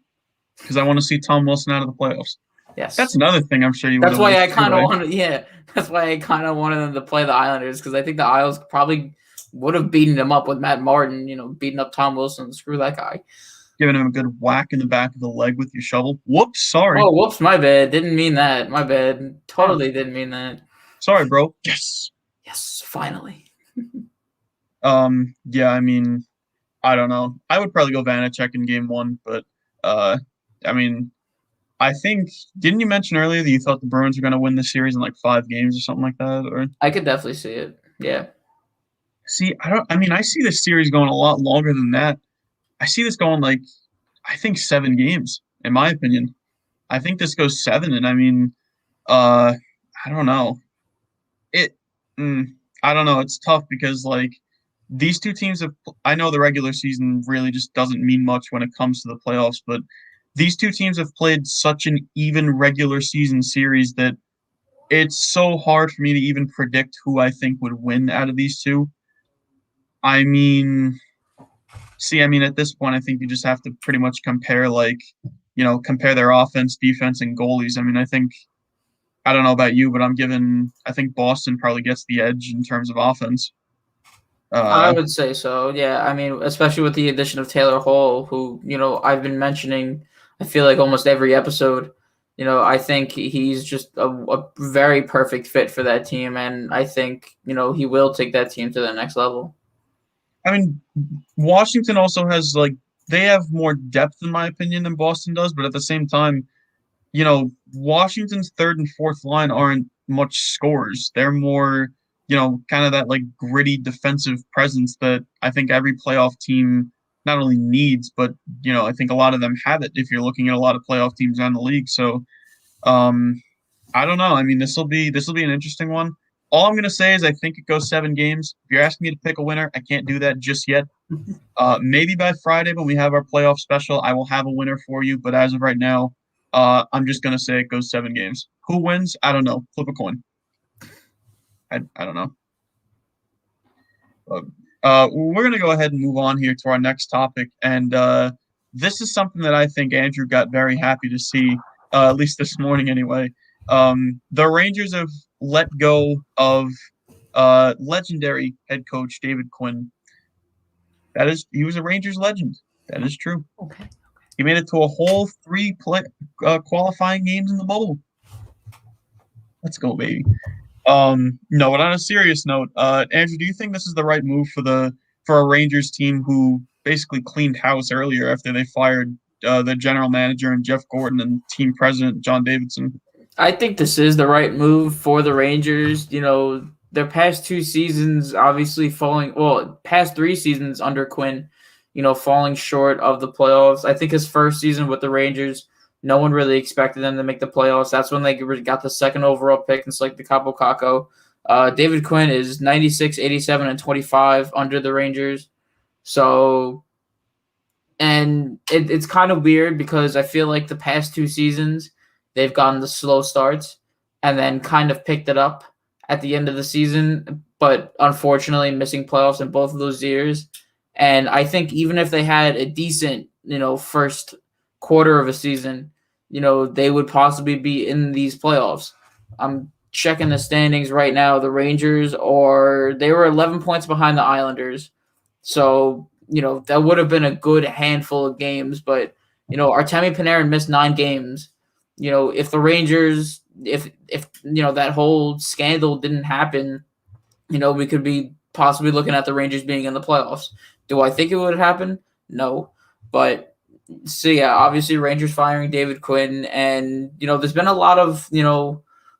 because I want to see Tom Wilson out of the playoffs. Yes, that's another thing I'm sure you. That's why I kind of wanted. Yeah, that's why I kind of wanted them to play the Islanders, because I think the Isles probably would have beaten him up with Matt Martin. Beating up Tom Wilson. Screw that guy. Giving him a good whack in the back of the leg with your shovel. Whoops, sorry. Oh, whoops, my bad. Didn't mean that. My bad. Totally didn't mean that. Sorry, bro. Yes. Yes, finally. Yeah, I mean, I don't know. I would probably go Vanacek in Game 1, but I mean, I think, didn't you mention earlier that you thought the Bruins were going to win the series in like 5 games or something like that? Or I could definitely see it. Yeah. See, I see this series going a lot longer than that. I see this going I think 7 games, in my opinion. I think this goes 7, and I mean, I don't know. I don't know. It's tough because these two teams I know the regular season really just doesn't mean much when it comes to the playoffs, but these two teams have played such an even regular season series that it's so hard for me to even predict who I think would win out of these two. I mean, at this point, I think you just have to pretty much compare their offense, defense, and goalies. I mean, I don't know about you, but I think Boston probably gets the edge in terms of offense. I would say so, yeah. I mean, especially with the addition of Taylor Hall, who, I've been mentioning, I feel like almost every episode. I think he's just a very perfect fit for that team, and I think he will take that team to the next level. I mean, Washington also has they have more depth in my opinion than Boston does, but at the same time, Washington's third and fourth line aren't much scorers. They're more, kind of that gritty defensive presence that I think every playoff team not only needs, but I think a lot of them have it if you're looking at a lot of playoff teams around the league. So, I don't know. I mean, this will be an interesting one. All I'm gonna say is I think it goes 7 games. If you're asking me to pick a winner, I can't do that just yet. Maybe by Friday when we have our playoff special, I will have a winner for you. But as of right now, I'm just gonna say it goes 7 games. Who wins? I don't know. Flip a coin. I don't know. We're gonna go ahead and move on here to our next topic, and this is something that I think Andrew got very happy to see, at least this morning anyway. The Rangers have let go of legendary head coach David Quinn. He was a Rangers legend. That is true. Okay. He made it to a whole 3 qualifying games in the bubble. Let's go, baby. No, but on a serious note, Andrew, do you think this is the right move for a Rangers team who basically cleaned house earlier after they fired the general manager and Jeff Gordon and team president John Davidson? I think this is the right move for the Rangers. Their past 2 seasons obviously past 3 seasons under Quinn, falling short of the playoffs. I think his first season with the Rangers, no one really expected them to make the playoffs. That's when they got the 2nd overall pick and selected Kaapo Kakko. David Quinn is 96, 87, and 25 under the Rangers. So, and it's kind of weird because I feel like the past 2 seasons, they've gotten the slow starts and then kind of picked it up at the end of the season, but unfortunately missing playoffs in both of those years. And I think even if they had a decent, first quarter of a season, they would possibly be in these playoffs. I'm checking the standings right now. The Rangers they were 11 points behind the Islanders. So, that would have been a good handful of games, but, Artemi Panarin missed 9 games. If the Rangers, if that whole scandal didn't happen, we could be possibly looking at the Rangers being in the playoffs. Do I think it would happen? No. But so yeah, obviously Rangers firing David Quinn, and there's been a lot of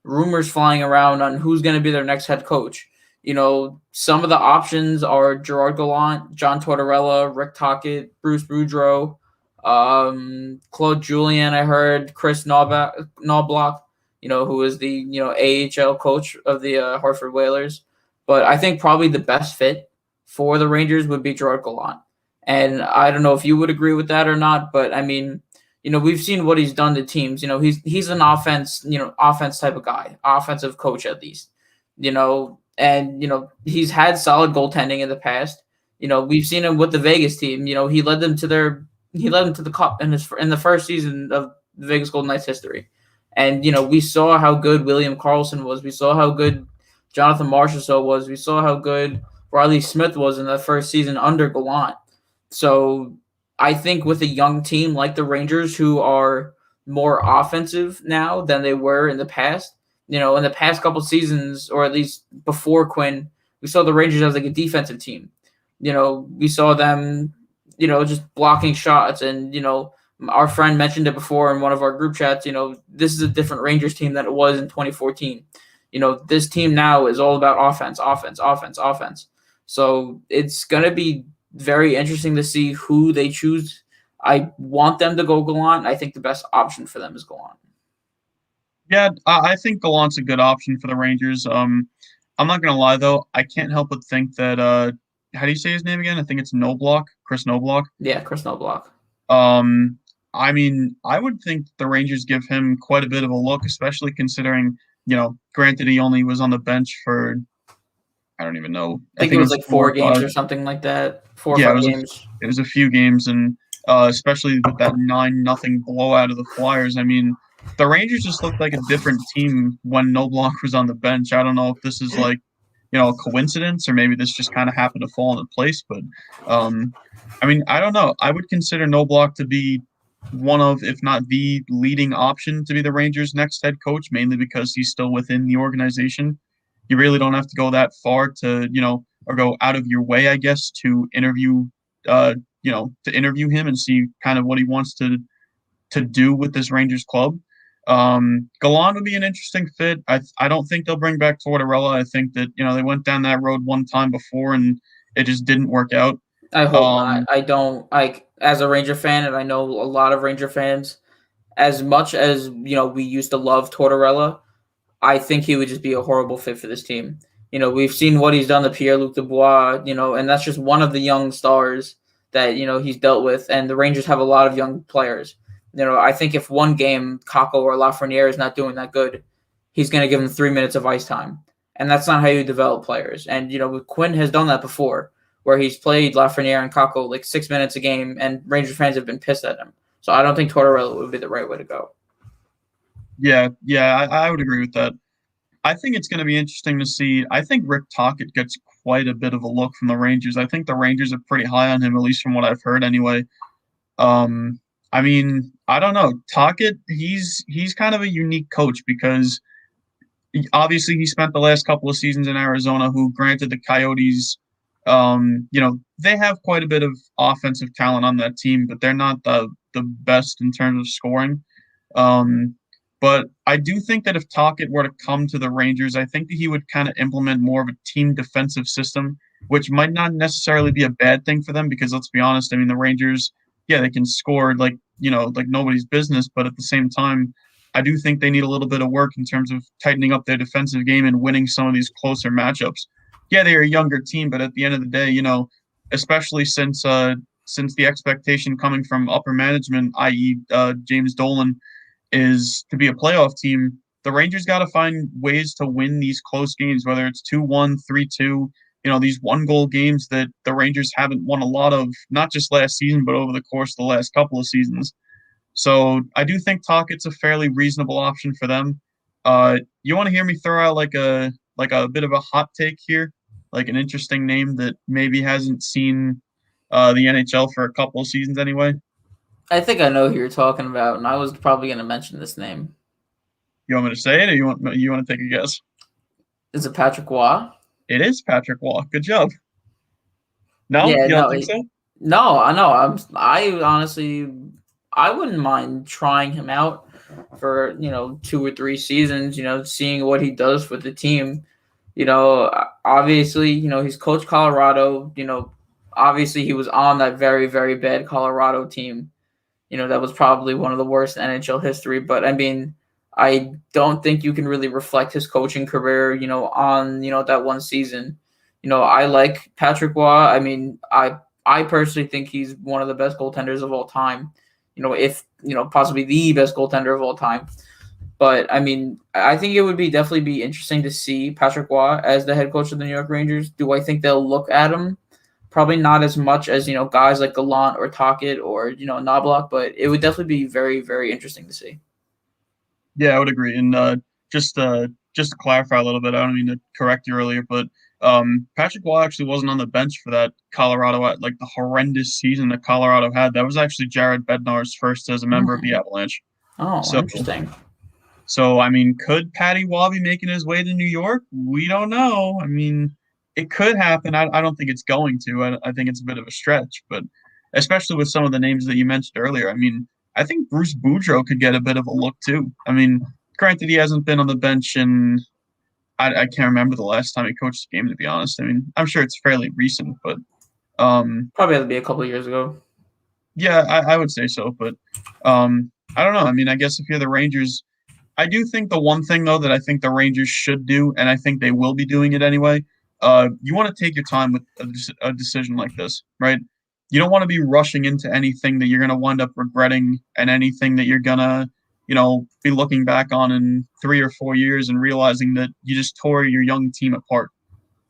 rumors flying around on who's going to be their next head coach. Some of the options are Gerard Gallant, John Tortorella, Rick Tocchet, Bruce Boudreau, Claude Julien, I heard, Chris Knobloch, who is the AHL coach of the Hartford Whalers. But I think probably the best fit for the Rangers would be Gerard Gallant. And I don't know if you would agree with that or not, but I mean, we've seen what he's done to teams. He's an offense type of guy, offensive coach at least. And he's had solid goaltending in the past. We've seen him with the Vegas team. He led them to the cup in the first season of the Vegas Golden Knights history. And we saw how good William Karlsson was. We saw how good Jonathan Marchessault was. We saw how good Riley Smith was in the first season under Gallant. So I think with a young team like the Rangers, who are more offensive now than they were in the past, in the past couple seasons, or at least before Quinn, we saw the Rangers as a defensive team. We saw them, just blocking shots. And, our friend mentioned it before in one of our group chats, this is a different Rangers team than it was in 2014. This team now is all about offense. So it's going to be very interesting to see who they choose. I want them to go Gallant. I think the best option for them is Gallant. Yeah, I think Gallant's a good option for the Rangers. I'm not going to lie, though. I can't help but think that, how do you say his name again? I think it's Knobloch, Chris Knobloch. Yeah, Chris Knobloch. I mean, I would think the Rangers give him quite a bit of a look, especially considering, granted he only was on the bench for, I don't even know. I think it was like 4 games or something like that. 4 or 5 games. It was a few games, and especially with that 9-0 blowout of the Flyers. I mean, the Rangers just looked like a different team when Knobloch was on the bench. I don't know if this is a coincidence, or maybe this just kind of happened to fall into place. But, I mean, I don't know. I would consider Knobloch to be one of, if not the leading option to be the Rangers' next head coach, mainly because he's still within the organization. You really don't have to go that far to, or go out of your way, I guess, to interview, to interview him and see kind of what he wants to do with this Rangers club. Gallant would be an interesting fit. I don't think they'll bring back Tortorella. I think that they went down that road one time before and it just didn't work out. I hope not. I don't like as a Ranger fan, and I know a lot of Ranger fans. As much as we used to love Tortorella, I think he would just be a horrible fit for this team. We've seen what he's done to Pierre-Luc Dubois. And that's just one of the young stars that he's dealt with. And the Rangers have a lot of young players. I think if one game Kakko or Lafreniere is not doing that good, he's going to give them 3 minutes of ice time, and that's not how you develop players. And Quinn has done that before, where he's played Lafreniere and Kakko like 6 minutes a game, and Ranger fans have been pissed at him. So I don't think Tortorella would be the right way to go. Yeah, I would agree with that. I think it's going to be interesting to see. I think Rick Tocchet gets quite a bit of a look from the Rangers. I think the Rangers are pretty high on him, at least from what I've heard anyway. I mean, I don't know. Tocchet, he's kind of a unique coach because obviously he spent the last couple of seasons in Arizona, who granted the Coyotes, they have quite a bit of offensive talent on that team, but they're not the best in terms of scoring. But I do think that if Tocchet were to come to the Rangers, I think that he would kind of implement more of a team defensive system, which might not necessarily be a bad thing for them because let's be honest, I mean, the Rangers, yeah, they can score like nobody's business, but at the same time, I do think they need a little bit of work in terms of tightening up their defensive game and winning some of these closer matchups. Yeah, they're a younger team, but at the end of the day, especially since the expectation coming from upper management, i.e., James Dolan, is to be a playoff team, the Rangers got to find ways to win these close games, whether it's 2-1, 3-2, these one-goal games that the Rangers haven't won a lot of, not just last season, but over the course of the last couple of seasons. So I do think Tocchet's a fairly reasonable option for them. You want to hear me throw out like a bit of a hot take here, like an interesting name that maybe hasn't seen the NHL for a couple of seasons anyway? I think I know who you're talking about, and I was probably going to mention this name. You want me to say it, or you want to take a guess? Is it Patrick Roy? It is Patrick Roy. Good job. No, Yeah, you don't think so? No, I know. I honestly, I wouldn't mind trying him out for 2 or 3 seasons. Seeing what he does with the team. Obviously, he's coached Colorado. Obviously he was on that very, very bad Colorado team. That was probably one of the worst in NHL history. But I mean, I don't think you can really reflect his coaching career, on that one season. I like Patrick Roy. I mean, I personally think he's one of the best goaltenders of all time. If possibly the best goaltender of all time. But I mean, I think it would definitely be interesting to see Patrick Roy as the head coach of the New York Rangers. Do I think they'll look at him? Probably not as much as guys like Gallant or Tocchet or Knoblauch, but it would definitely be very, very interesting to see. Yeah, I would agree. And just to clarify a little bit, I don't mean to correct you earlier, but Patrick Roy actually wasn't on the bench for that Colorado, like the horrendous season that Colorado had. That was actually Jared Bednar's first as a member of the Avalanche. Oh, so interesting. So, I mean, could Patty Roy be making his way to New York? We don't know. I mean, it could happen. I don't think it's going to. I think it's a bit of a stretch, but especially with some of the names that you mentioned earlier. I mean, I think Bruce Boudreau could get a bit of a look too. I mean, granted, he hasn't been on the bench in I can't remember the last time he coached a game, to be honest. I mean, I'm sure it's fairly recent, but probably had to be a couple of years ago. Yeah, I would say so, but I don't know. I mean, I guess if you're the Rangers, I do think the one thing though that I think the Rangers should do, and I think they will be doing it anyway. You want to take your time with a decision like this, right? You don't want to be rushing into anything that you're going to wind up regretting and anything that you're going to, be looking back on in 3 or 4 years and realizing that you just tore your young team apart.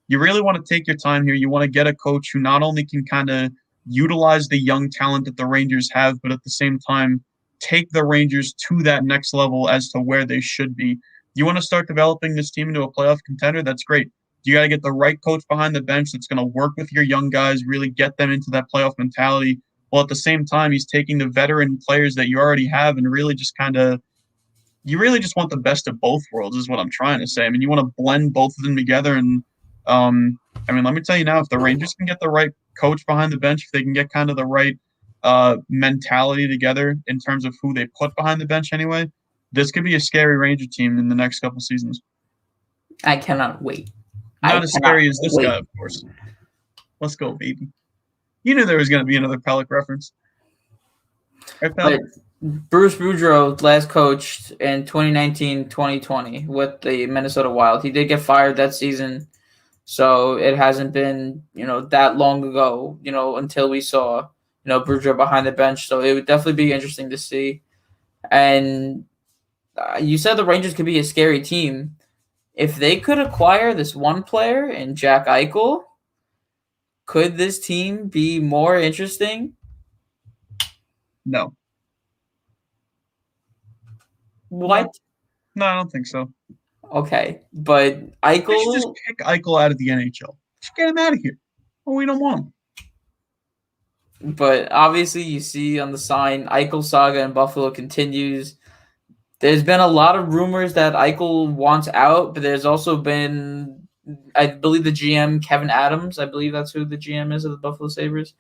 You really want to take your time here. You want to get a coach who not only can kind of utilize the young talent that the Rangers have, but at the same time, take the Rangers to that next level as to where they should be. You want to start developing this team into a playoff contender? That's great. You got to get the right coach behind the bench that's going to work with your young guys, really get them into that playoff mentality while at the same time he's taking the veteran players that you already have and really just you really just want the best of both worlds is what I'm trying to say. I mean, you want to blend both of them together. And I mean, let me tell you now, if the Rangers can get the right coach behind the bench, if they can get kind of the right mentality together in terms of who they put behind the bench anyway, this could be a scary Ranger team in the next couple seasons. I cannot wait. Not as scary as this guy, of course. Let's go, baby. You knew there was going to be another Pelech reference. Right, Pelech? Bruce Boudreau last coached in 2019-2020 with the Minnesota Wild. He did get fired that season, so it hasn't been, that long ago, until we saw, Boudreau behind the bench. So it would definitely be interesting to see. And you said the Rangers could be a scary team. If they could acquire this one player in Jack Eichel, could this team be more interesting? No. What? No, I don't think so. Okay, but Eichel... They should just kick Eichel out of the NHL. Just get him out of here. Well, we don't want him. But obviously you see on the sign, Eichel saga in Buffalo continues. There's been a lot of rumors that Eichel wants out, but there's also been, I believe the GM, Kevin Adams, I believe that's who the GM is of the Buffalo Sabres,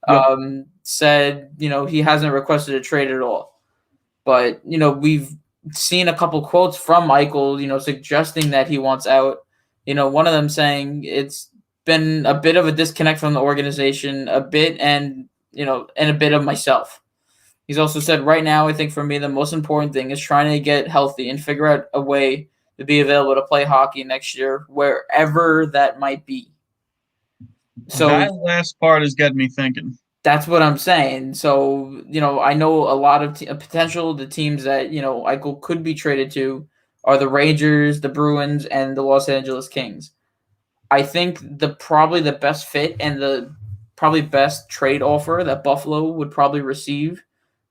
Yep. said, he hasn't requested a trade at all. But, we've seen a couple quotes from Eichel, suggesting that he wants out. One of them saying it's been a bit of a disconnect from the organization, a bit, and a bit of myself. He's also said, right now, I think for me, the most important thing is trying to get healthy and figure out a way to be available to play hockey next year, wherever that might be. So that last part is getting me thinking. That's what I'm saying. So, I know a lot of potential, the teams that, Eichel could be traded to are the Rangers, the Bruins, and the Los Angeles Kings. I think probably the best fit and the probably best trade offer that Buffalo would probably receive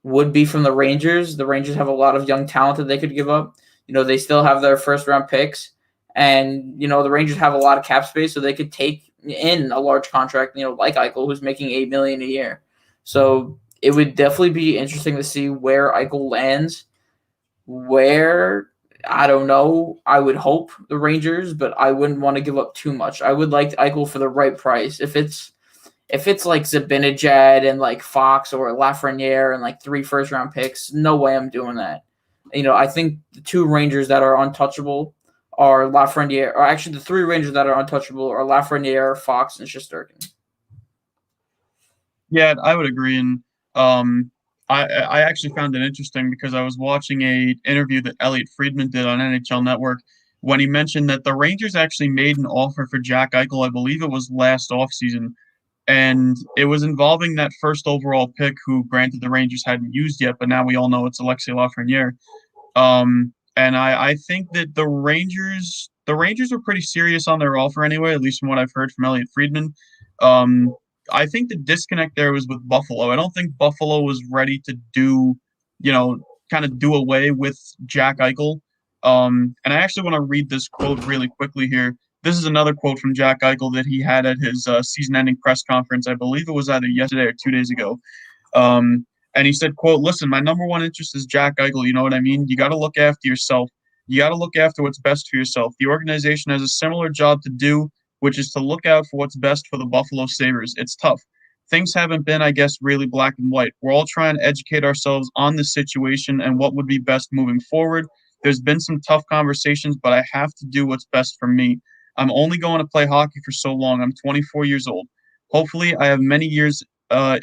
would be from the Rangers. The Rangers have a lot of young talent that they could give up. They still have their first-round picks. And, the Rangers have a lot of cap space, so they could take in a large contract, like Eichel, who's making $8 million a year. So it would definitely be interesting to see where Eichel lands. Where, I don't know. I would hope the Rangers, but I wouldn't want to give up too much. I would like Eichel for the right price. If it's like Zibanejad and like Fox or Lafreniere and like 3 first-round picks, no way I'm doing that. I think the 2 Rangers that are untouchable are Lafreniere, or actually the 3 Rangers that are untouchable are Lafreniere, Fox, and Shesterkin. Yeah, I would agree. And I actually found it interesting because I was watching a interview that Elliot Friedman did on NHL Network when he mentioned that the Rangers actually made an offer for Jack Eichel. I believe it was last offseason. And it was involving that first overall pick, who, granted, the Rangers hadn't used yet, but now we all know it's Alexis Lafreniere. And I think that the Rangers are pretty serious on their offer anyway, at least from what I've heard from Elliot Friedman. I think the disconnect there was with Buffalo. I don't think Buffalo was ready to do away with Jack Eichel. And I actually want to read this quote really quickly here. This is another quote from Jack Eichel that he had at his season-ending press conference. I believe it was either yesterday or 2 days ago. And he said, quote, "Listen, my number one interest is Jack Eichel. You know what I mean? You got to look after yourself. You got to look after what's best for yourself. The organization has a similar job to do, which is to look out for what's best for the Buffalo Sabres. It's tough. Things haven't been, I guess, really black and white. We're all trying to educate ourselves on the situation and what would be best moving forward. There's been some tough conversations, but I have to do what's best for me. I'm only going to play hockey for so long. I'm 24 years old. Hopefully, I have many years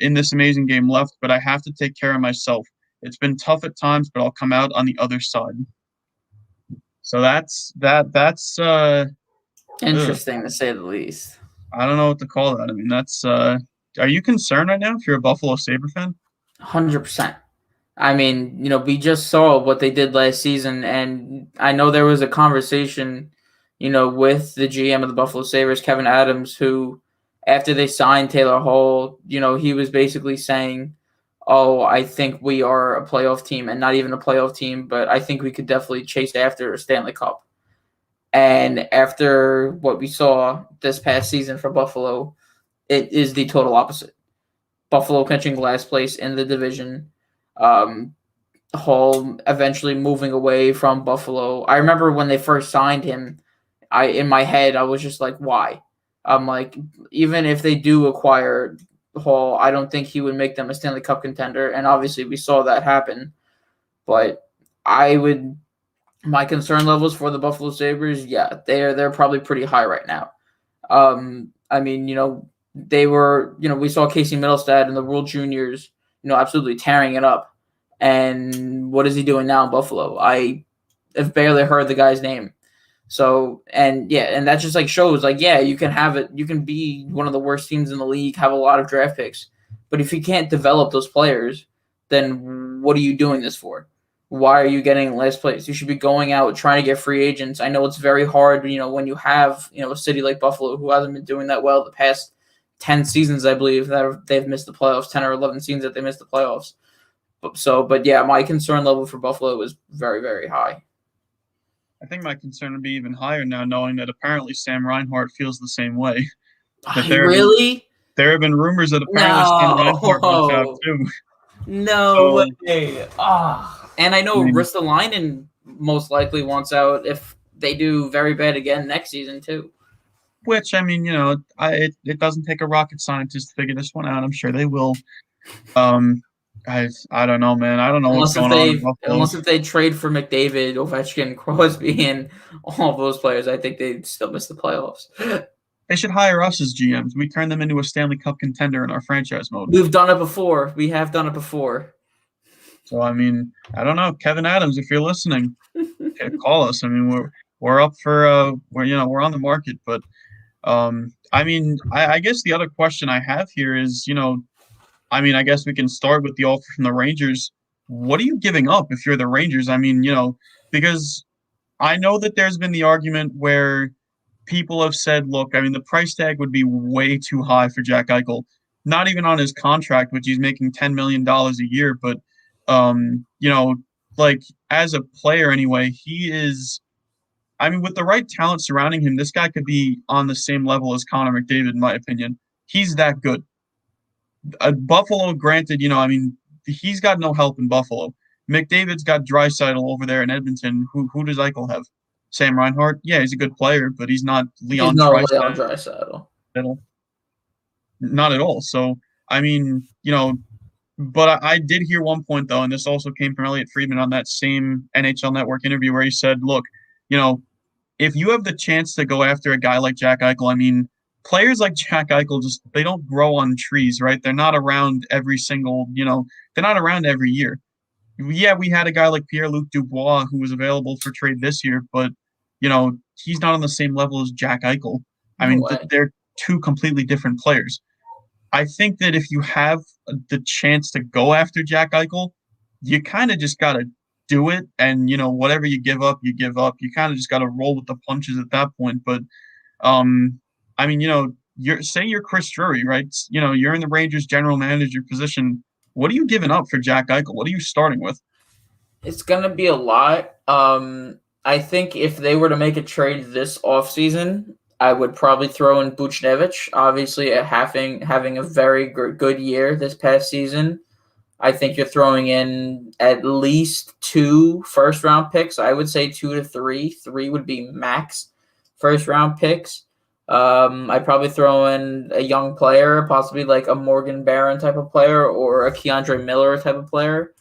in this amazing game left, but I have to take care of myself. It's been tough at times, but I'll come out on the other side." So that's interesting to say the least. I don't know what to call that. I mean, that's are you concerned right now if you're a Buffalo Sabre fan? 100%. I mean, we just saw what they did last season, and I know there was a conversation, with the GM of the Buffalo Sabres, Kevin Adams, who, after they signed Taylor Hall, he was basically saying, "Oh, I think we are a playoff team, and not even a playoff team, but I think we could definitely chase after a Stanley Cup." And after what we saw this past season for Buffalo, it is the total opposite. Buffalo clinching last place in the division. Um, Hall eventually moving away from Buffalo. I remember when they first signed him, in my head I was just like, why? I'm like, even if they do acquire Hall, I don't think he would make them a Stanley Cup contender, and obviously we saw that happen. But I would my concern levels for the Buffalo Sabres, yeah, they're probably pretty high right now. I mean, they were, we saw Casey Middlestad in the World Juniors, absolutely tearing it up. And what is he doing now in Buffalo? I have barely heard the guy's name. So, and that just like shows like, yeah, you can have it. You can be one of the worst teams in the league, have a lot of draft picks. But if you can't develop those players, then what are you doing this for? Why are you getting last place? You should be going out trying to get free agents. I know it's very hard, when you have, a city like Buffalo who hasn't been doing that well the past 10 seasons, I believe, that they've missed the playoffs, 10 or 11 seasons that they missed the playoffs. But yeah, my concern level for Buffalo is very, very high. I think my concern would be even higher now, knowing that apparently Sam Reinhart feels the same way. Really? There have been rumors that apparently Sam Reinhart wants out too. No way. And I know Ristolainen most likely wants out if they do very bad again next season too. Which, I mean, it doesn't take a rocket scientist to figure this one out. I'm sure they will. I don't know, man. I don't know what's going on. Unless if they trade for McDavid, Ovechkin, Crosby, and all those players, I think they'd still miss the playoffs. They should hire us as GMs. We turn them into a Stanley Cup contender in our franchise mode. We've done it before. We have done it before. So, I mean, I don't know. Kevin Adams, if you're listening, call us. I mean, we're up for we're on the market. But I mean, I guess the other question I have here is, I mean, I guess we can start with the offer from the Rangers. What are you giving up if you're the Rangers? I mean, because I know that there's been the argument where people have said, look, I mean, the price tag would be way too high for Jack Eichel, not even on his contract, which he's making $10 million a year. But, like as a player anyway, he is, I mean, with the right talent surrounding him, this guy could be on the same level as Connor McDavid, in my opinion. He's that good. Buffalo, granted, I mean, he's got no help in Buffalo. McDavid's got Draisaitl over there in Edmonton. Who does Eichel have? Sam Reinhart? Yeah, he's a good player, but he's not Leon Draisaitl. Not at all. So, I mean, but I did hear one point, though, and this also came from Elliot Friedman on that same NHL Network interview where he said, look, if you have the chance to go after a guy like Jack Eichel, I mean, players like Jack Eichel they don't grow on trees, right? They're not around every single, they're not around every year. Yeah, we had a guy like Pierre-Luc Dubois who was available for trade this year, but, he's not on the same level as Jack Eichel. I mean, they're two completely different players. I think that if you have the chance to go after Jack Eichel, you kind of just got to do it. And, whatever you give up, you give up. You kind of just got to roll with the punches at that point. But, I mean, you're Chris Drury, right? You're in the Rangers general manager position. What are you giving up for Jack Eichel? What are you starting with? It's going to be a lot. I think if they were to make a trade this offseason, I would probably throw in Buchnevich, obviously having a very good year this past season. I think you're throwing in at least 2 first-round picks. I would say 2 to 3. 3 would be max first-round picks. I'd probably throw in a young player, possibly like a Morgan Barron type of player or a Keandre Miller type of player.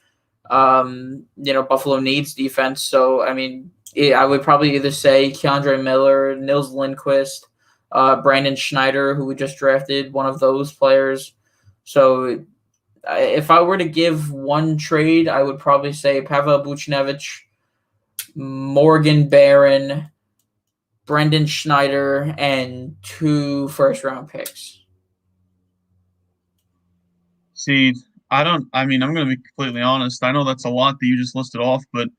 Buffalo needs defense, so I mean, I would probably either say Keandre Miller, Nils Lindquist, Brandon Schneider, who we just drafted, one of those players. So if I were to give one trade, I would probably say Pavel Buchnevich, Morgan Barron, Brendan Schneider, and 2 first-round picks. See, I'm going to be completely honest. I know that's a lot that you just listed off, but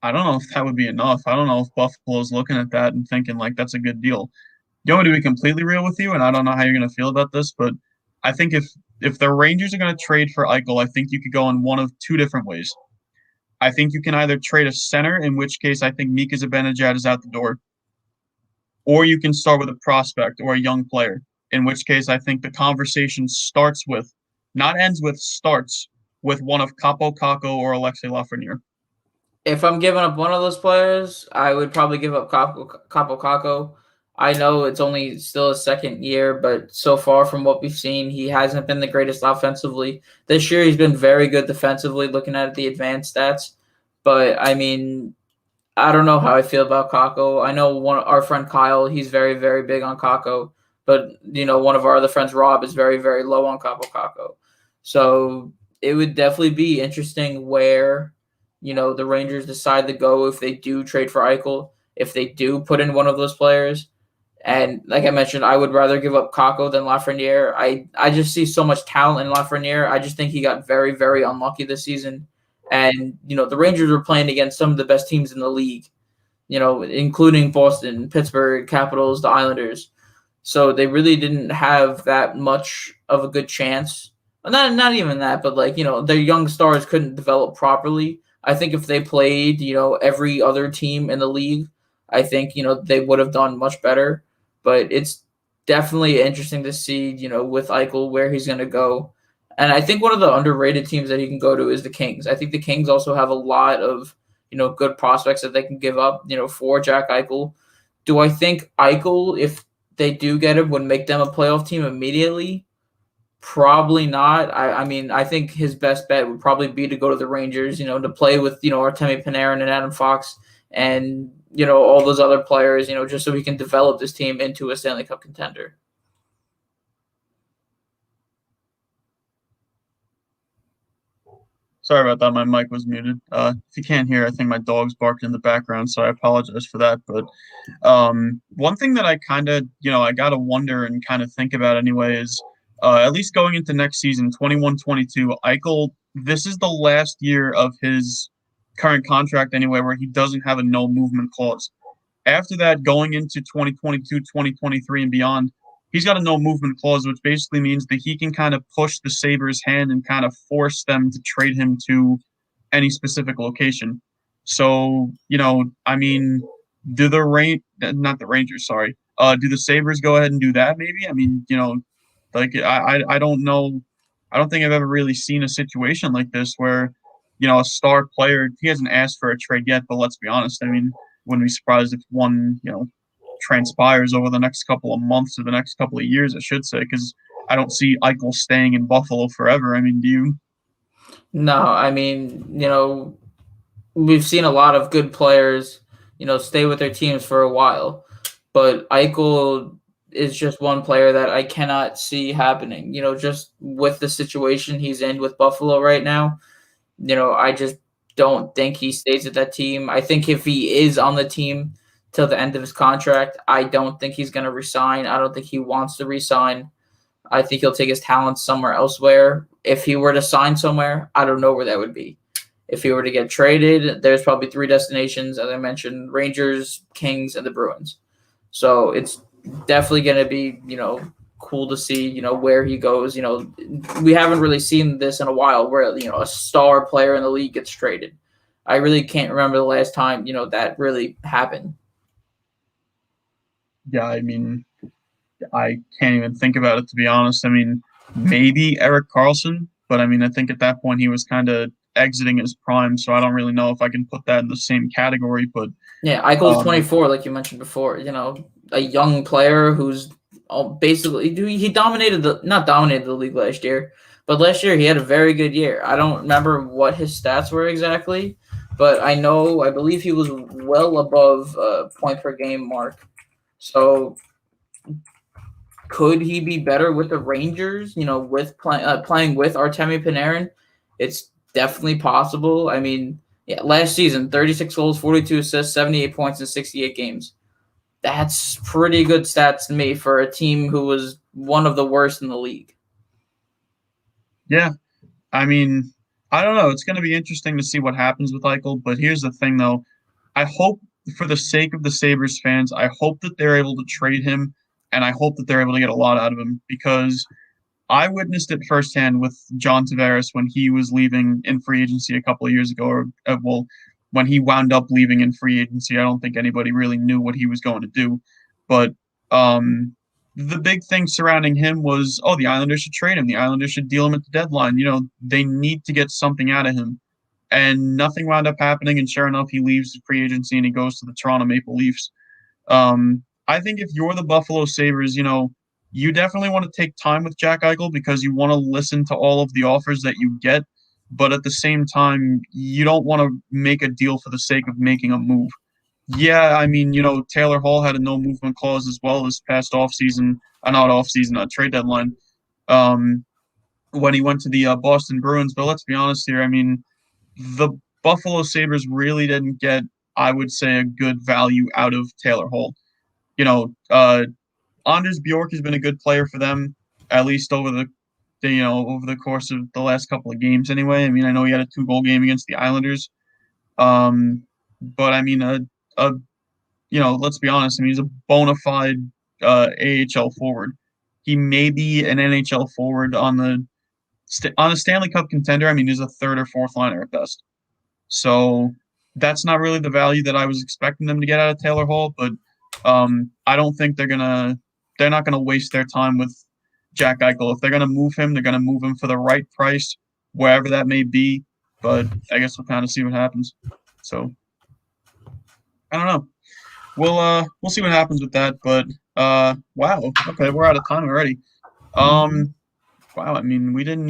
I don't know if that would be enough. I don't know if Buffalo's looking at that and thinking, like, that's a good deal. To be completely real with you, and I don't know how you're going to feel about this, but I think if the Rangers are going to trade for Eichel, I think you could go in one of 2 different ways. I think you can either trade a center, in which case I think Mika Zibanejad is out the door, or you can start with a prospect or a young player, in which case I think the conversation starts with Not ends with, starts with one of Capo Caco or Alexei Lafreniere. If I'm giving up one of those players, I would probably give up Capo Caco. I know it's only still his second year, but so far from what we've seen, he hasn't been the greatest offensively. This year, he's been very good defensively, looking at the advanced stats. But, I mean, I don't know how I feel about Caco. I know our friend Kyle, he's very, very big on Caco. But, one of our other friends, Rob, is very, very low on Caco. So it would definitely be interesting where the Rangers decide to go if they do trade for Eichel, if they do put in one of those players. And like I mentioned, I would rather give up Caco than Lafreniere. I just see so much talent in Lafreniere. I just think he got very, very unlucky this season. And, the Rangers were playing against some of the best teams in the league, including Boston, Pittsburgh, Capitals, the Islanders. So they really didn't have that much of a good chance. Not even that, but their young stars couldn't develop properly. I think if they played, every other team in the league, I think, they would have done much better. But it's definitely interesting to see, with Eichel, where he's going to go. And I think one of the underrated teams that he can go to is the Kings. I think the Kings also have a lot of, good prospects that they can give up, for Jack Eichel. Do I think Eichel, if they do get him, would make them a playoff team immediately? Probably not. I mean, I think his best bet would probably be to go to the Rangers, to play with, Artemi Panarin and Adam Fox and, all those other players, just so he can develop this team into a Stanley Cup contender. Sorry about that. My mic was muted. If you can't hear, I think my dog's barked in the background, so I apologize for that. But one thing that I kind of, I got to wonder and kind of think about anyway is, at least going into next season, 21-22, Eichel, this is the last year of his current contract anyway, where he doesn't have a no movement clause. After that, going into 2022, 2023 and beyond, he's got a no movement clause, which basically means that he can kind of push the Sabres' hand and kind of force them to trade him to any specific location. So, I mean, do the Rangers, sorry. Do the Sabres go ahead and do that maybe? I mean, I don't know. I don't think I've ever really seen a situation like this where, a star player, he hasn't asked for a trade yet, but let's be honest. I mean, wouldn't be surprised if one, transpires over the next couple of months or the next couple of years, I should say, because I don't see Eichel staying in Buffalo forever. I mean, do you? No, I mean, we've seen a lot of good players, stay with their teams for a while, but Eichel is just one player that I cannot see happening, just with the situation he's in with Buffalo right now. I just don't think he stays at that team. I think if he is on the team till the end of his contract, I don't think he's going to resign. I don't think he wants to resign. I think he'll take his talents somewhere elsewhere. If he were to sign somewhere, I don't know where that would be. If he were to get traded, there's probably 3 destinations, as I mentioned, Rangers, Kings, and the Bruins. So it's definitely going to be, cool to see, where he goes. We haven't really seen this in a while where, a star player in the league gets traded. I really can't remember the last time, that really happened. Yeah, I mean, I can't even think about it, to be honest. I mean, maybe Erik Karlsson, but I mean, I think at that point he was kind of exiting his prime, so I don't really know if I can put that in the same category. But yeah, Eichel's 24, like you mentioned before. A young player who's basically he not dominated the league last year, but last year he had a very good year. I don't remember what his stats were exactly, but I believe he was well above point per game mark. So could he be better with the Rangers? With playing with Artemi Panarin, it's definitely possible. I mean, yeah, last season, 36 goals, 42 assists, 78 points in 68 games. That's pretty good stats to me for a team who was one of the worst in the league. Yeah, I mean, I don't know. It's going to be interesting to see what happens with Eichel. But here's the thing, though. I hope, for the sake of the Sabres fans, I hope that they're able to trade him, and I hope that they're able to get a lot out of him, because I witnessed it firsthand with John Tavares when he was leaving in free agency a couple of years ago, or when he wound up leaving in free agency. I don't think anybody really knew what he was going to do, but the big thing surrounding him was, oh, the Islanders should trade him. The Islanders should deal him at the deadline. They need to get something out of him. And nothing wound up happening. And sure enough, he leaves the free agency and he goes to the Toronto Maple Leafs. I think if you're the Buffalo Sabres, you definitely want to take time with Jack Eichel because you want to listen to all of the offers that you get. But at the same time, you don't want to make a deal for the sake of making a move. Yeah, I mean, Taylor Hall had a no movement clause as well this past trade deadline, when he went to the Boston Bruins. But let's be honest here. I mean, the Buffalo Sabres really didn't get, I would say, a good value out of Taylor Hall. Anders Bjork has been a good player for them, at least over the course of the last couple of games anyway. I mean, I know he had a 2-goal game against the Islanders. But I mean, let's be honest. I mean, he's a bona fide AHL forward. He may be an NHL forward on a Stanley Cup contender. I mean, he's a third or fourth liner at best. So that's not really the value that I was expecting them to get out of Taylor Hall. But I don't think they're not gonna waste their time with Jack Eichel. If they're gonna move him, they're gonna move him for the right price, wherever that may be. But I guess we'll kind of see what happens. So I don't know. We'll see what happens with that. But wow, okay, we're out of time already. Wow, I mean, we didn't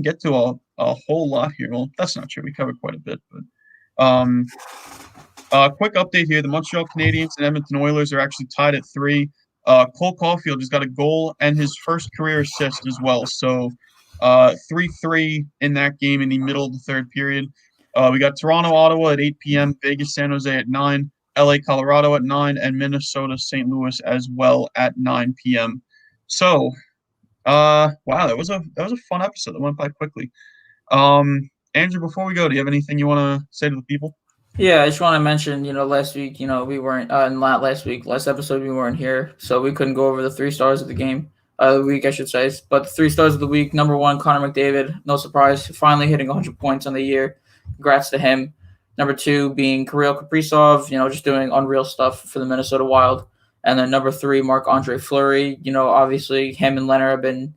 get to a whole lot here. Well, that's not true. We covered quite a bit, but quick update here: the Montreal Canadiens and Edmonton Oilers are actually tied at 3. Cole Caulfield just got a goal and his first career assist as well. So 3-3 in that game in the middle of the third period. We got Toronto, Ottawa at 8 p.m., Vegas, San Jose at 9, LA, Colorado at 9, and Minnesota, St. Louis as well at 9 p.m. So, wow, that was a fun episode that went by quickly. Andrew, before we go, do you have anything you want to say to the people? Yeah, I just want to mention, last week, we weren't, last episode we weren't here, so we couldn't go over the 3 stars of the game, the week, I should say. But the 3 stars of the week, number 1, Connor McDavid, no surprise, finally hitting 100 points on the year. Congrats to him. Number 2 being Kirill Kaprizov, just doing unreal stuff for the Minnesota Wild. And then number 3, Marc-Andre Fleury. Obviously him and Leonard have been,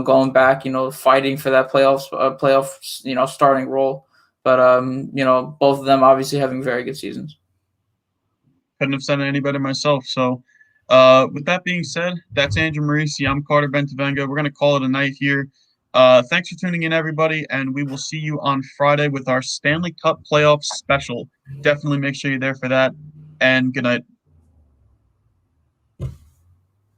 going back, fighting for that playoff, starting role. But, both of them obviously having very good seasons. Couldn't have said it any better myself. So with that being said, that's Andrew Marisi. I'm Carter Bentavenga. We're going to call it a night here. Thanks for tuning in, everybody, and we will see you on Friday with our Stanley Cup playoff special. Definitely make sure you're there for that, and good night.